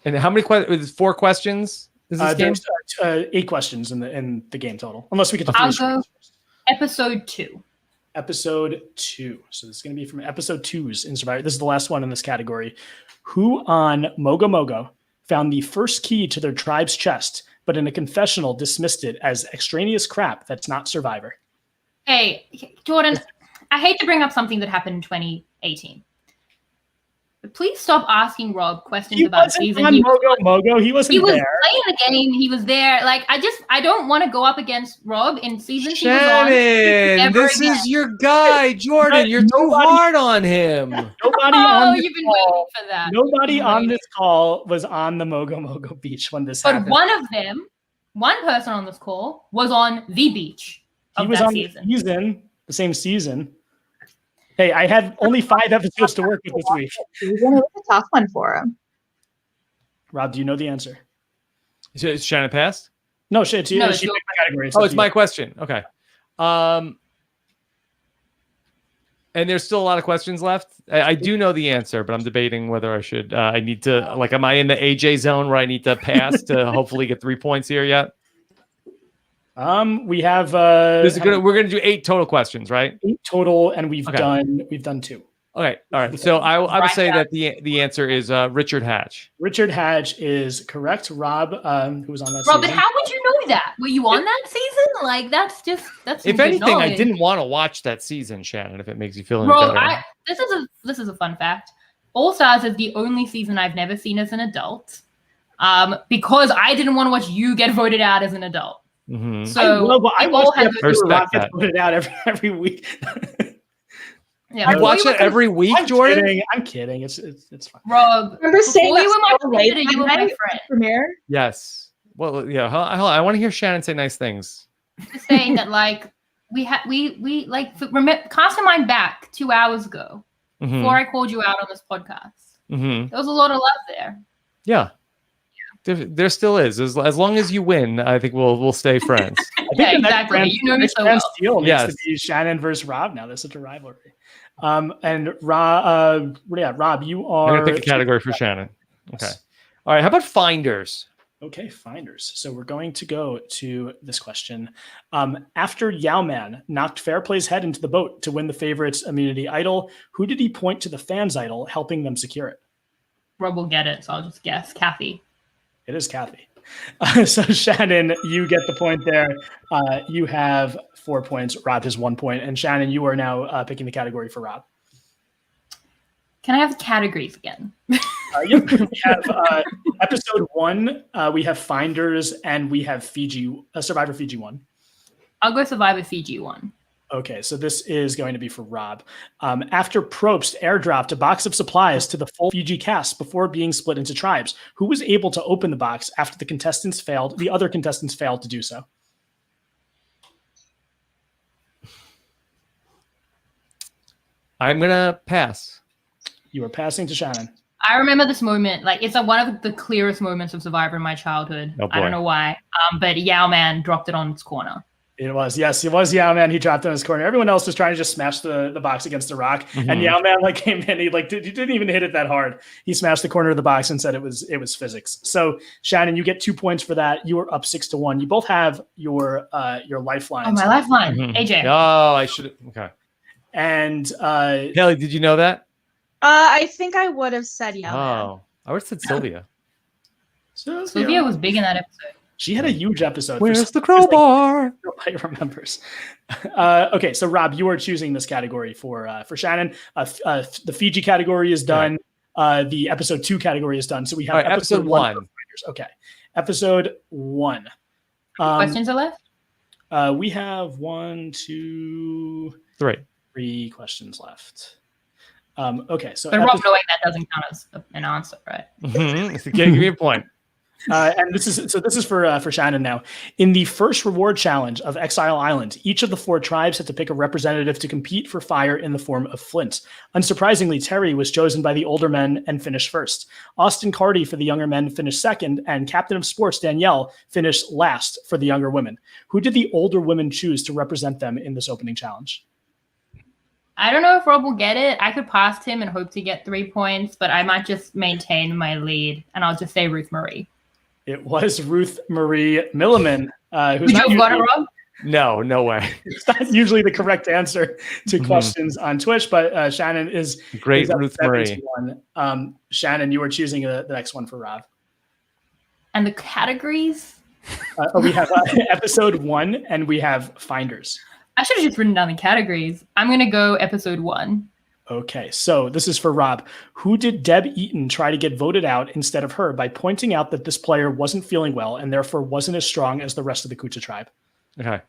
And how many questions? 4 questions? Is this game? There's 8 questions in the game total, unless we get to I'll finish. go Episode 2. Episode 2. So this is going to be from Episode 2s in Survivor. This is the last one in this category. Who on Mogo Mogo found the first key to their tribe's chest, but in a confessional dismissed it as extraneous crap that's not Survivor? Hey, Jordan, I hate to bring up something that happened in 2018. But please stop asking Rob questions about season. He wasn't on Mogo. He wasn't he was there. playing the game. He was there. Like, I don't want to go up against Rob in season he was on Shannon, ever this again. is your guy, Jordan. You're too hard on him. Nobody Oh, on this you've been call, waiting for that. nobody on this call was on the Mogo Mogo beach when this But happened. one person on this call was on the beach He of was that on season. the same season. Hey, I had only 5 episodes to work with this week. You're gonna make a tough one for him. Rob, do you know the answer? Is Shannon passed? No, shit. She No, picked it's the category. Oh, it's my question. Okay. And there's still a lot of questions left. I do know the answer, but I'm debating whether I should. I need to, like, am I in the AJ zone where I need to pass to hopefully get 3 points here yet? We have We're gonna do 8 total questions, right? 8 total, and we've Okay. done 2. Okay, all right. So I would say that the answer is Richard Hatch. Richard Hatch is correct. Rob, who was on that Rob, but season. how would you know that? Were you on that season? Like, that's some If good anything, I knowledge. didn't want to watch that season, Shannon. If it makes you feel any Rob, better. this is a fun fact. All Stars is the only season I've never seen as an adult, because I didn't want to watch you get voted out as an adult. Mhm. So I we all watched the had episode where Respect Rob gets that. voted out every week. yeah, You before watch were it every week, Jordan? I'm kidding. It's fine. Rob, Remember saying before you were my so late competitor, you were that my night friend. premiere? Yes. Well, yeah. Hold on. I want to hear Shannon say nice things. Just saying that, like, we cast a mind back 2 hours ago Mhm. before I called you out on this podcast. Mhm. There was a lot of love there. Yeah. There still is. As long as you win, I think we'll stay friends. I think Yeah, the next exactly. grand- You know me next so grand well. deal needs Yes. to be Shannon versus Rob now. There's such a rivalry. And Rob, Rob, you I'm are gonna pick a category for Shannon. Okay. All right. How about Finders? Okay, Finders. So we're going to go to this question. After Yowman knocked Fairplay's head into the boat to win the favorites immunity idol, who did he point to the fans idol, helping them secure it? Rob will get it, so I'll just guess. Kathy. It is Kathy. So Shannon, you get the point there. You have 4 points. Rob has 1 point. And Shannon, you are now picking the category for Rob. Can I have the categories again? Yep. We have episode 1. We have Finders, and we have Survivor Fiji 1. I'll go Survivor Fiji 1. Okay, so this is going to be for Rob. After Probst airdropped a box of supplies to the full Fiji cast before being split into tribes, who was able to open the box after the other contestants failed to do so? I'm gonna pass. You are passing to Shannon. I remember this moment. Like, it's one of the clearest moments of Survivor in my childhood. Oh, I don't know why. But Yao Man dropped it on its corner. It was Yao Man. He dropped it in his corner. Everyone else was trying to just smash the box against the rock, and Yao Man came in. He didn't even hit it that hard. He smashed the corner of the box and said it was physics. So Shannon, you get 2 points for that. You are up 6-1. You both have your lifelines. Oh, my lifeline, AJ. Oh, I should. Okay. And Haley, did you know that? I think I would have said Yao Man. Oh, I would have said Sylvia. Sylvia was big in that episode. She had a huge episode. Where's the crowbar? Nobody remembers. Okay, so Rob, you are choosing this category for Shannon. The Fiji category is done. The episode 2 category is done. So we have episode 1. Okay, episode 1. Questions are left? We have 1, 2, 3 questions left. Okay, so but Rob knowing that doesn't count as an answer, right? So give me a point. And this is for Shannon now. In the first reward challenge of Exile Island, each of the 4 tribes had to pick a representative to compete for fire in the form of Flint. Unsurprisingly, Terry was chosen by the older men and finished first. Austin Carty for the younger men finished second, and Captain of Sports Danielle finished last for the younger women. Who did the older women choose to represent them in this opening challenge? I don't know if Rob will get it. I could pass him and hope to get 3 points, but I might just maintain my lead, and I'll just say Ruth Marie. It was Ruth Marie Milliman. Who's not got it, Rob? No way. It's not usually the correct answer to questions on Twitch, but Shannon is great. Ruth Marie. Shannon, you are choosing the next one for Rob. And the categories? We have episode 1, and we have Finders. I should have just written down the categories. I'm going to go episode 1. Okay, so this is for Rob. Who did Deb Eaton try to get voted out instead of her by pointing out that this player wasn't feeling well and therefore wasn't as strong as the rest of the Kucha tribe? Okay.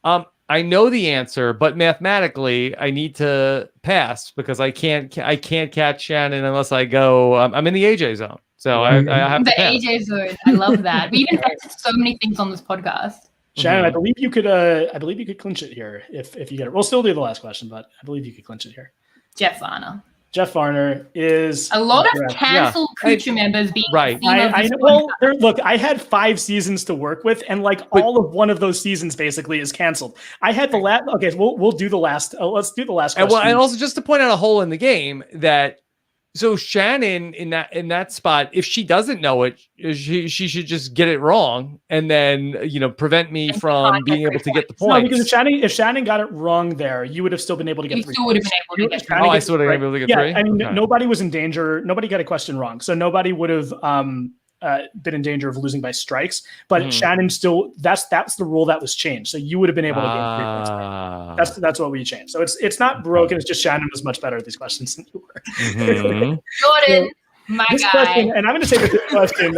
I know the answer, but mathematically I need to pass because I can't catch Shannon unless I go. I'm in the AJ zone, so I have the to pass. AJ zone. I love that. We even tested so many things on this podcast. Shannon, I believe you could clinch it here if you get it. We'll still do the last question, but I believe you could clinch it here. Jeff Varner. Jeff Varner is a lot of canceled Kucha members being right. Look, I had 5 seasons to work with, and all of one of those seasons basically is canceled. I had the last. Okay, we'll do the last. Let's do the last question. And also just to point out a hole in the game that. So Shannon in that spot, if she doesn't know it, she should just get it wrong and then prevent me from being able to get the points. No, because if Shannon got it wrong there, you would have still been able to get 3 points. You still would have been able to get 3. I still would have been able to get 3? I mean, nobody was in danger. Nobody got a question wrong. So nobody would have been in danger of losing by strikes. But Shannon still, that's the rule that was changed. So you would have been able to get 3 points. That's what we changed. So it's not broken. It's just Shannon was much better at these questions than you were. Jordan, my guy. Question, and I'm going to say that this question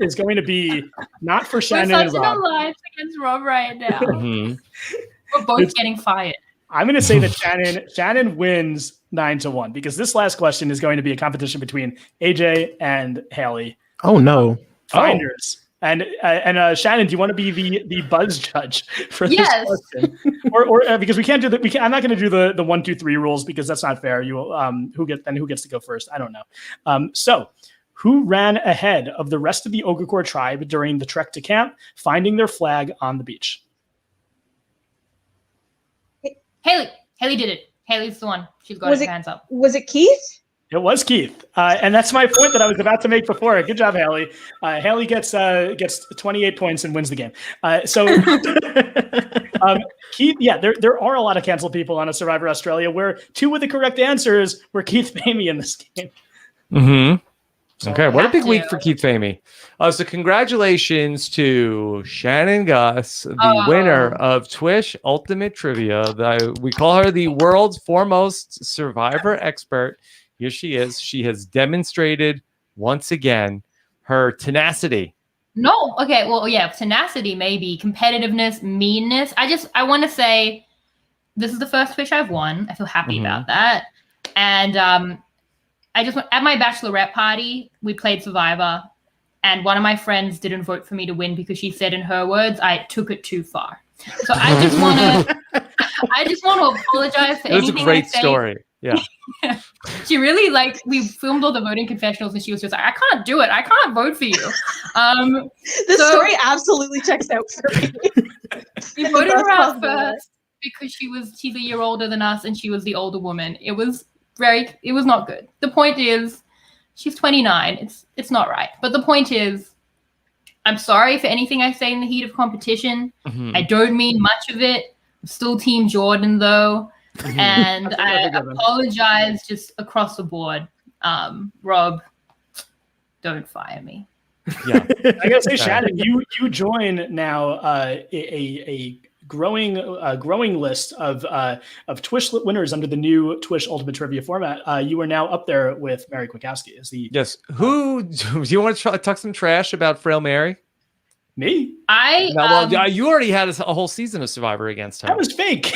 is going to be not for Shannon and Rob. We're such an alliance against Rob right now. We're both getting fired. I'm going to say that Shannon wins 9-1 because this last question is going to be a competition between AJ and Haley. Oh no! Finders. And Shannon, do you want to be the buzz judge for this question? or because we can't do that. I'm not going to do the 1, 2, 3 rules because that's not fair. Who gets to go first? I don't know. So who ran ahead of the rest of the Ogakor tribe during the trek to camp, finding their flag on the beach? Haley did it. Haley's the one. She's got her hands up. Was it Keith? It was Keith, and that's my point that I was about to make before. Good job, Haley. Haley gets 28 points and wins the game. Keith, there are a lot of canceled people on a Survivor Australia where 2 of the correct answers were Keith Famey in this game. So okay, what a big week for Keith Famey. So congratulations to Shannon Guss, the winner of TWISH Ultimate Trivia. We call her the world's foremost Survivor expert. Here she is. She has demonstrated once again her tenacity. No, okay, well, yeah, tenacity maybe, competitiveness, meanness. I want to say this is the first Twish I've won. I feel happy Mhm. about that. And I just went at my bachelorette party. We played Survivor, and one of my friends didn't vote for me to win because she said, in her words, I took it too far. So I just want to apologize for It was a anything great I say. story. Yeah. She really we filmed all the voting confessionals, and she was just like, I can't do it. I can't vote for you. This So- story absolutely checks out for me. We In the voted best her out possible way. first because she's a year older than us, and she was the older woman. It was not good. The point is, she's 29. It's not right. But the point is, I'm sorry for anything I say in the heat of competition. Mhm. I don't mean much of it. I'm still Team Jordan though, and I apologize just across the board. Rob, don't fire me. Yeah. I gotta say, Okay. Shannon, you join now a growing list of Twish winners under the new Twish Ultimate Trivia format. You are now up there with Mary Kwiatkowski as the Yes. Who do you want to talk some trash about Frail Mary? me. You already had a whole season of Survivor against her. That was fake.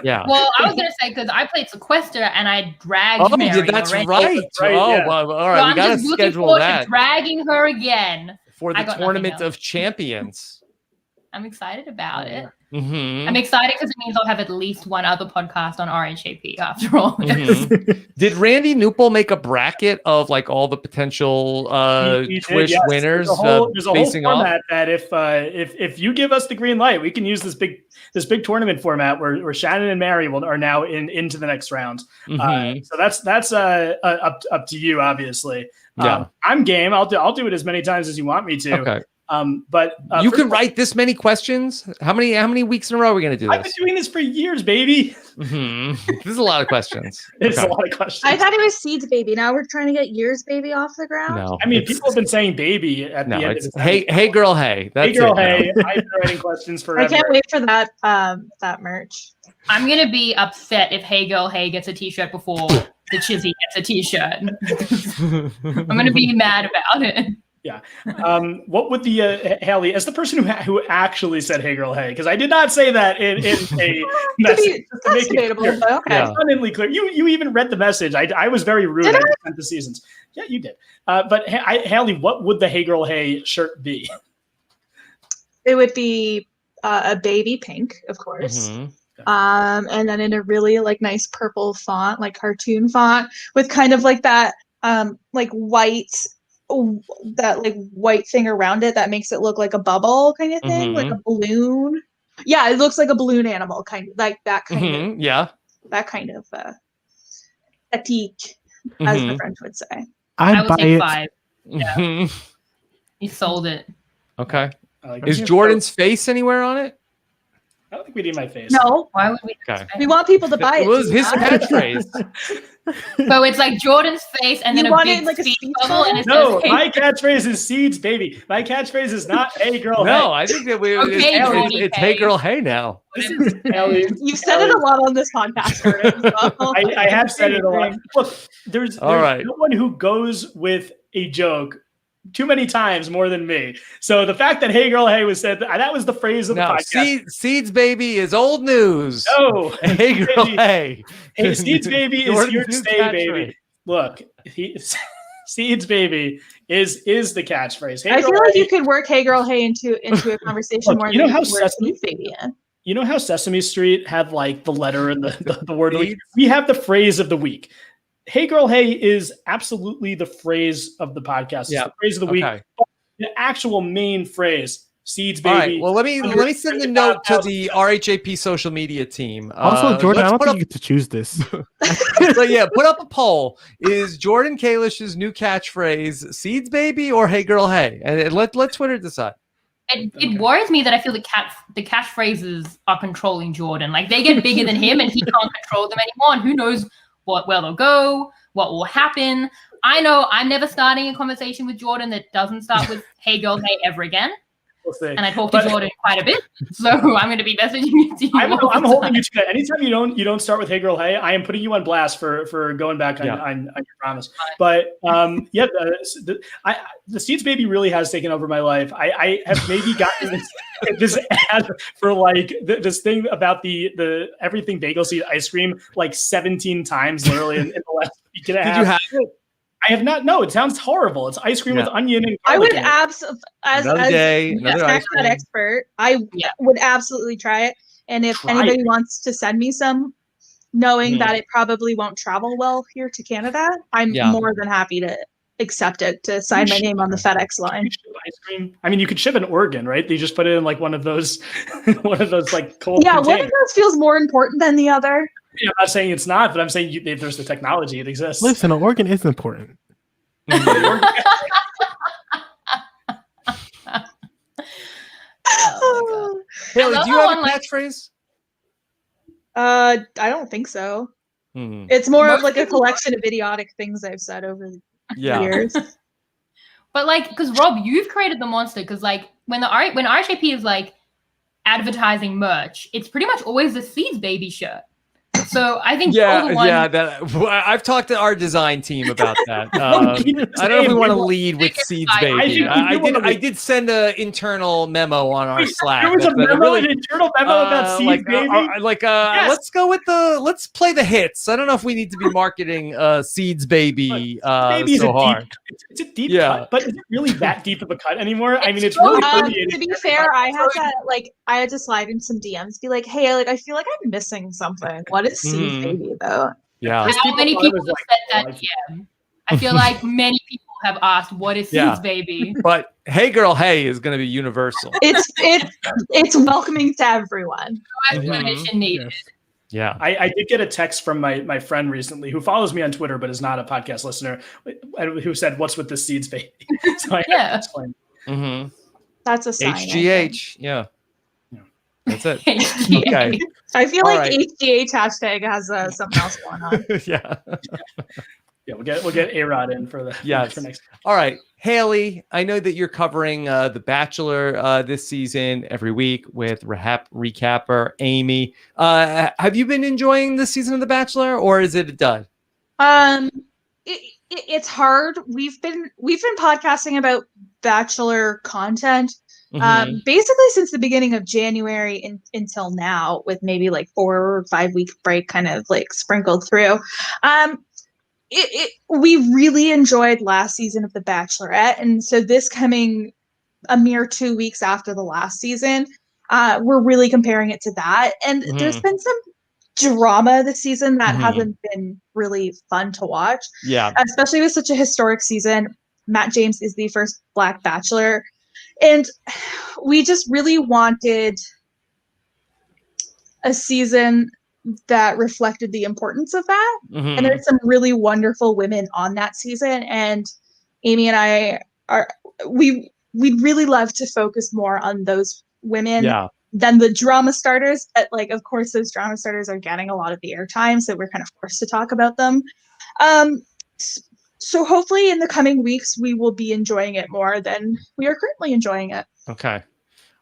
Yeah. Well, I was gonna say because I played Sequester and I dragged Mary. yeah, that's already. right. Right, Oh, yeah. well, all So right. I'm We got to just looking schedule forward that to dragging her again. for the I got nothing Tournament else. of Champions. I'm excited about it. Mhm. I'm excited because it means I'll have at least one other podcast on RHAP after all this. Mhm. Did Randy Newpol make a bracket of like all the potential He did, Twish yes. winners There's a whole facing off? format that if you give us the green light, we can use this big tournament format where Shannon and Mary are now into the next round. Mhm. So that's up to you, obviously. Yeah. I'm game. I'll do it as many times as you want me to. Okay. But You first can of all, write this many questions. How many weeks in a row are we going to do I've been this? doing this for years, baby. Mhm. This is a lot of questions. It's Okay. a lot of questions. I thought it was Seeds Baby. Now we're trying to get Years Baby off the ground. No. I mean, it's- people have been saying baby at No, the end it's of the hey girl, hey. That's Hey girl, it now. hey. I've been writing questions forever. I can't wait for that merch. I'm gonna be upset if Hey Girl Hey gets a t-shirt before the Chizzy gets a t-shirt. I'm gonna be mad about it. What would the Haley, as the person who actually said "Hey girl, hey," because I did not say that in a message. Just to That's make it debatable, clear. but okay. Yeah. Abundantly clear. You even read the message. I was very rude. Did I sent the seasons. Yeah, you did. But Haley, what would the "Hey girl, hey" shirt be? It would be a baby pink, of course. Mhm. And then in a really like nice purple font, like cartoon font, with kind of like that like white thing around it that makes it look like a bubble kind of thing, like a balloon. Yeah, it looks like a balloon animal, kind of like that kind of Yeah. atique, as the Mhm. French would say. I I'd will buy take it. 5. Yeah. Mhm. You sold it. Okay. I like Is it. Jordan's face anywhere on it? I don't think we need my face. No, Why would we? Okay. we want people to buy it. It was Do you his not? catchphrase. So it's like Jordan's face and You then a wanted, big like, a speech speech bubble, and it No, says, hey, my catchphrase is "Seeds, baby." My catchphrase is not "Hey girl, No, I think that Okay, Jordy, it's hey. hey girl, hey now. hey." Haley, You've said it a lot on this podcast, Jordan. So. I have said it a lot. Look, there's All right. no one who goes with a joke too many times more than me. So the fact that "Hey girl, hey" was said, that was the phrase of the Now, podcast. Seeds baby is old news. No, Hey girl, Baby. hey. Hey, Seeds baby is Jordan's here to new stay, catchphrase. baby. Look, Seeds baby is the catchphrase. Hey, I girl, feel like hey. you could work "Hey Girl, Hey" into a conversation Look, more you know than how you could work Sesame- "Seeds Baby" in. You know how Sesame Street had like the letter and the word of the week? Seeds. We have the phrase of the week. Hey girl, hey is absolutely the phrase of the podcast. It's Yeah. the phrase of the week. Okay. The actual main phrase, Seeds All baby. right. Well, let me send the note to the RHAP social media team. Also, Jordan, I let's don't put think you get to choose this. So yeah, put up a poll. Is Jordan Kalish's new catchphrase "Seeds baby" or "Hey girl, hey"? And let Twitter decide. it worries me that I feel the catchphrases are controlling Jordan. Like they get bigger than him, and he can't control them anymore. And who knows where they'll go, what will happen. I know I'm never starting a conversation with Jordan that doesn't start with "Hey girl, hey" ever again. We'll see. And I talk to But- Jordan quite a bit, so I'm going to be messaging you. I'm all the holding time. you to that. Anytime you don't start with "Hey girl, hey," I am putting you on blast for going back on your promise. But the Seeds baby really has taken over my life. I have maybe gotten this. this ad for like this thing about the everything bagel seed ice cream like 17 times literally in the last week and a half. Did you have it? I have not. No, it sounds horrible. It's ice cream with onion and I garlic would in it. as Another day, another ice snack cream. expert, I would absolutely try it. And if anybody wants to send me some, knowing that it probably won't travel well here to Canada, I'm more than happy to accept it, to sign my name on the FedEx line. Ice cream. I mean, you could ship in Oregon, right? You just put it in like one of those like cold Yeah, containers. one of those feels more important than the other. I'm not saying it's not, but I'm saying if there's the technology, it exists. Listen, Oregon is important. Oh Haley, do you have a catchphrase? I don't think so. It's more of like a collection of idiotic things I've said over the years. But like, because Rob, you've created the monster. Because like when RHAP is like advertising merch, it's pretty much always the Seeds Baby shirt. So I think I've talked to our design team about that. I don't know if we want to lead with Seeds Baby. I did send an internal memo on our Slack. There was an internal memo about Seeds Baby. Let's go with let's play the hits. I don't know if we need to be marketing Seeds Baby so hard. It's a deep cut, but is it really that deep of a cut anymore? I mean, it's really to be fair, I had to slide in some DMs, be like, hey, like I feel like I'm missing something. What is Seeds Baby though? Yeah. How many people have said that? Yeah. I feel like many people have asked, what is Seeds Baby? But Hey Girl Hey is going to be universal. It's welcoming to everyone. No explanation needed. Yeah. I did get a text from my friend recently who follows me on Twitter but is not a podcast listener, who said, what's with the Seeds Baby? So I had to explain. That's a sign. HGH. Yeah. That's it. HGH. Okay. I feel like HGH hashtag has something else going on. Yeah. Yeah, we'll get A-Rod in for the for next. All right, Haley, I know that you're covering The Bachelor this season every week with RHAP recapper Amy. Have you been enjoying this season of The Bachelor, or is it a dud? It's hard. We've been podcasting about Bachelor content basically since the beginning of January until now, with maybe like 4 or 5 week break kind of like sprinkled through. We really enjoyed last season of The Bachelorette, and so this coming a mere 2 weeks after the last season, we're really comparing it to that. And there's been some drama this season that hasn't been really fun to watch. Yeah, especially with such a historic season. Matt James is the first Black Bachelor, and we just really wanted a season that reflected the importance of that. And there's some really wonderful women on that season, and Amy and I we'd really love to focus more on those women than the drama starters. But like, of course, those drama starters are getting a lot of the airtime, so we're kind of forced to talk about them. So hopefully in the coming weeks we will be enjoying it more than we are currently enjoying it. Okay.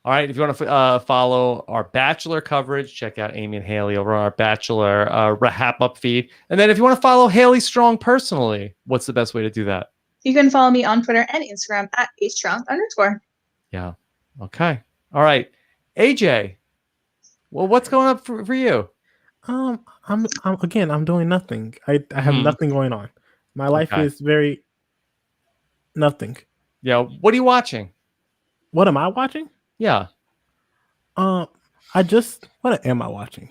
All right. If you want to follow our Bachelor coverage, check out Amy and Haley over on our Bachelor RHAPup feed. And then if you want to follow Haley Strong personally, what's the best way to do that? You can follow me on Twitter and Instagram at @strong_. Yeah. Okay. All right. AJ, well, what's going up for you? I'm doing nothing. I have nothing going on. My life is very nothing. Yeah. What are you watching? What am I watching? Yeah. What am I watching?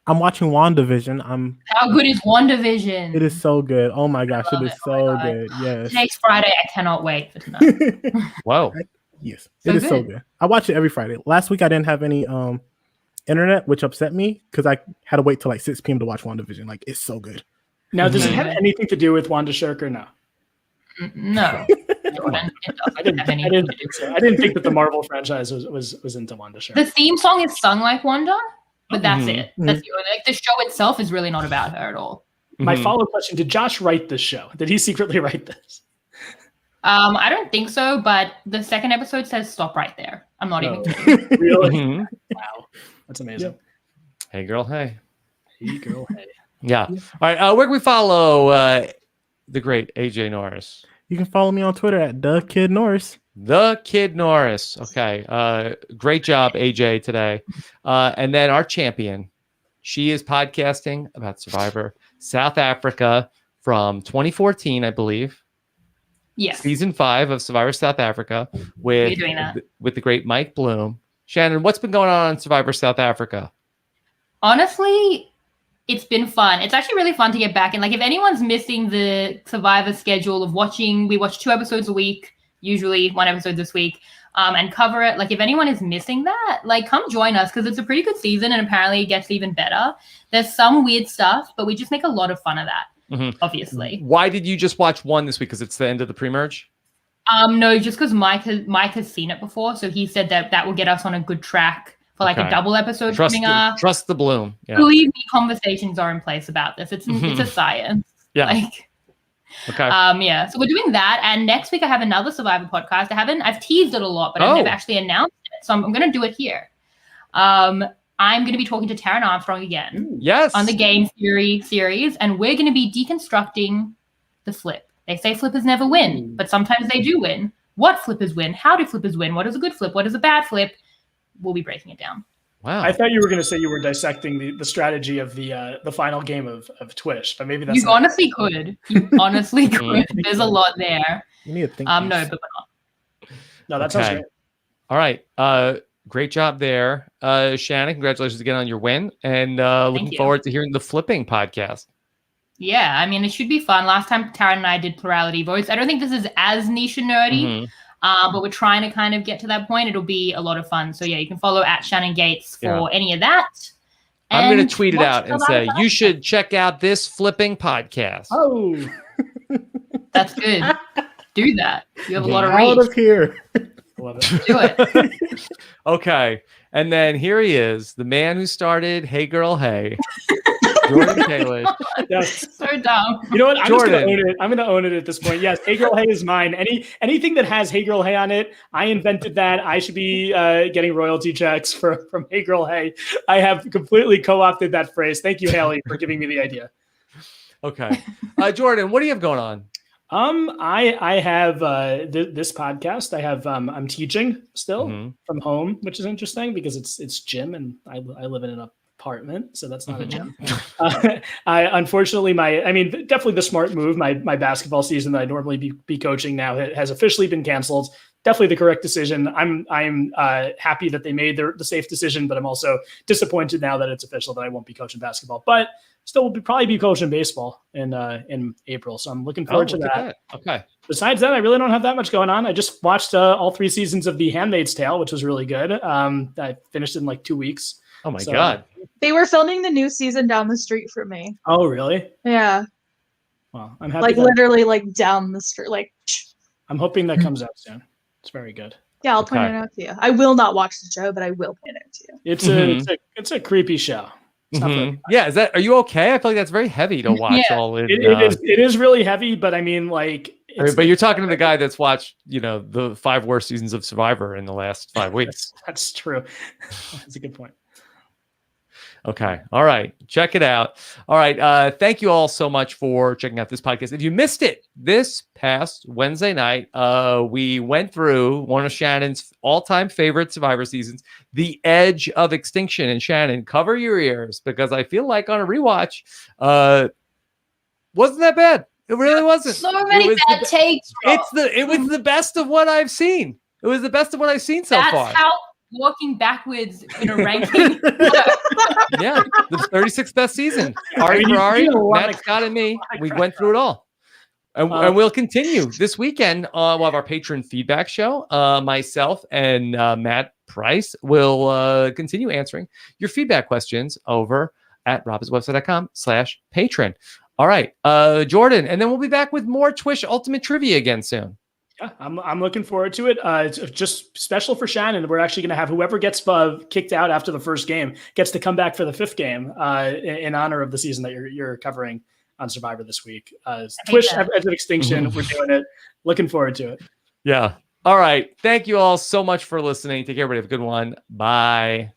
I'm watching WandaVision. How good is WandaVision? It is so good. Oh my gosh, it is so good. Yes. Today's Friday. I cannot wait for tonight. Whoa. Yes. It is so good. I watch it every Friday. Last week I didn't have any internet, which upset me because I had to wait till like 6 p.m. to watch WandaVision. Like, it's so good. Now, does it have anything to do with Wanda Shirk or no? No. I didn't think that the Marvel franchise was into Wanda Shirk. The theme song is sung like Wanda, but that's it. That's like the show itself is really not about her at all. My follow-up question: did Josh write this show? Did he secretly write this? I don't think so, but the second episode says stop right there. I'm not even kidding. Really? Wow, that's amazing. Yep. Hey girl, hey. Hey girl, hey. Yeah. All right. Where can we follow the great AJ Norris? You can follow me on Twitter at @TheKidNorris. The Kid Norris. Okay. Great job, AJ, today. And then our champion. She is podcasting about Survivor South Africa from 2014, I believe. Yes. Season 5 of Survivor South Africa with the great Mike Bloom. Shannon, what's been going on Survivor South Africa? Honestly, it's been fun. It's actually really fun to get back in. Like, if anyone's missing the Survivor schedule of watching, we watch 2 episodes a week, usually 1 episode this week, and cover it. Like, if anyone is missing that, like, come join us because it's a pretty good season and apparently it gets even better. There's some weird stuff, but we just make a lot of fun of that, obviously. Why did you just watch 1 this week? Because it's the end of the pre-merge? No, just because Mike has seen it before, so he said that will get us on a good track for like a double episode coming up. Trust the Bloom. Yeah. Believe me, conversations are in place about this. It's a science. Yeah. Like, okay. Yeah. So we're doing that, and next week I have another Survivor podcast. I've teased it a lot, but I've never actually announced it, so I'm going to do it here. I'm going to be talking to Taryn Armstrong again. Yes. On the game theory series, and we're going to be deconstructing the flip. They say flippers never win, but sometimes they do win. What flippers win? How do flippers win? What is a good flip? What is a bad flip? We'll be breaking it down. Wow. I thought you were going to say you were dissecting the strategy of the final game of TWISH, but maybe that's You honestly could. You honestly could. There's a lot there. You need to think. No, but we're not. No, that sounds great. All right. Great job there. Shannon, congratulations again on your win. And looking forward to hearing the flipping podcast. Yeah, I mean, it should be fun. Last time Taryn and I did plurality votes. I don't think this is as niche and nerdy, but we're trying to kind of get to that point. It'll be a lot of fun. So yeah, you can follow at Shannon Gates for any of that. I'm going to tweet it out and say, you should check out this flipping podcast. Oh, that's good. Do that. You have a lot of Out reach. of here. love it. Do it. Okay. And then here he is, the man who started Hey Girl Hey. Jordan Kalish. Yes. So dumb. You know what? I'm Jordan. just gonna own it. I'm gonna own it at this point. Yes, Hey Girl Hey is mine. Anything that has Hey Girl Hey on it, I invented that. I should be getting royalty checks from Hey Girl Hey. I have completely co-opted that phrase. Thank you, Haley, for giving me the idea. Okay. Jordan, what do you have going on? I have this podcast. I have I'm teaching still from home, which is interesting because it's gym and I live in an apartment, so that's not a gym. Unfortunately, definitely the smart move. My basketball season that I'd normally be coaching now has officially been canceled. Definitely the correct decision. I'm happy that they made the safe decision, but I'm also disappointed now that it's official that I won't be coaching basketball. But still will probably be coaching baseball in April. So I'm looking forward to that. Okay. Besides that, I really don't have that much going on. I just watched all 3 seasons of The Handmaid's Tale, which was really good. I finished in like 2 weeks. Oh my God. They were filming the new season down the street from me. Oh, really? Yeah. Well, I'm happy. Like literally like down the street. Like, I'm hoping that comes out soon. It's very good. yeah, I'll point it out to you. I will not watch the show, but I will point it out to you. It's a creepy show. It's not very Yeah, are you okay? I feel like that's very heavy to watch all in. It is really heavy, but I mean, like, but you're talking to the guy that's watched, the 5 worst seasons of Survivor in the last 5 weeks. That's true. That's a good point. Okay. All right. Check it out. All right. Thank you all so much for checking out this podcast. If you missed it this past Wednesday night, we went through one of Shannon's all-time favorite Survivor seasons, The Edge of Extinction. And Shannon, cover your ears because I feel like on a rewatch, wasn't that bad. It really wasn't. So many bad takes. It was the best of what I've seen. It was the best of what I've seen so far. That's how walking backwards in a ranking. Yeah, the 36th best season. Ari Ferrari, Matt Scott, and me. We went through it all. And we'll continue this weekend. We'll have our patron feedback show. Myself and Matt Price will continue answering your feedback questions over at robhasawebsite.com/patron. All right, Jordan, and then we'll be back with more TWISH Ultimate Trivia again soon. Yeah, I'm looking forward to it. It's just special for Shannon. We're actually going to have whoever gets kicked out after the first game gets to come back for the 5th game in honor of the season that you're covering on Survivor this week. TWISH Edge of Extinction. We're doing it. Looking forward to it. Yeah. All right. Thank you all so much for listening. Take care, everybody. Have a good one. Bye.